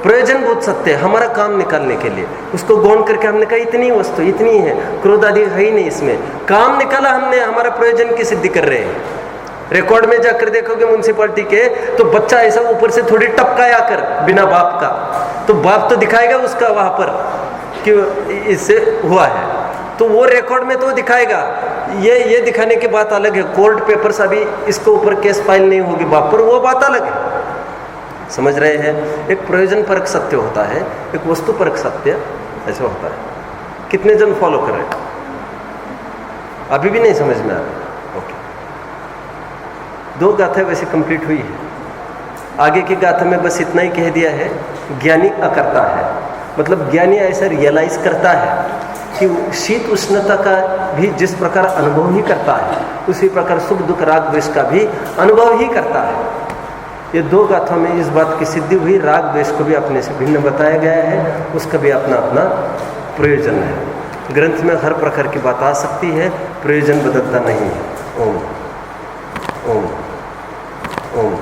प्रयोजनभूत सत्य है हमारा काम निकालने के लिए। उसको गौण करके हमने कहा इतनी वस्तु इतनी है, क्रोध आदि है ही नहीं इसमें, काम निकाला हमने, हमारा प्रयोजन की सिद्धि कर रहे हैं। रिकॉर्ड में जाकर देखोगे म्युनिसिपैलिटी के, तो बच्चा ऐसा ऊपर से थोड़ी टपकाया कर बिना बाप का, तो बाप तो दिखाएगा उसका वहां पर कि इससे हुआ है, तो वो रिकॉर्ड में तो दिखाएगा। ये दिखाने की बात अलग है, कोर्ट पेपर्स अभी इसके ऊपर केस फाइल नहीं होगी बाप पर, वो बात अलग है। समझ रहे हैं? एक प्रयोजन परक सत्य होता है, एक वस्तु परक सत्य ऐसा होता है। कितने जन फॉलो कर रहे हैं? अभी भी नहीं समझ में आ रहा? ओके, 2 गाथा वैसे कंप्लीट हुई है। आगे की गाथा में बस इतना ही कह दिया है, ज्ञानी अकर्ता है, मतलब ज्ञानी ऐसा रियलाइज करता है कि शीत उष्णता का भी जिस प्रकार अनुभव ही करता है, उसी प्रकार सुख दुख राग द्वेष का भी अनुभव ही करता है। ये 2 गाथों में इस बात की सिद्धि हुई, राग द्वेष को भी अपने से भिन्न बताया गया है, उसका भी अपना अपना प्रयोजन है। ग्रंथ में हर प्रकार की बात आ सकती है, प्रयोजन बदलता नहीं है। ओम ओम ओम।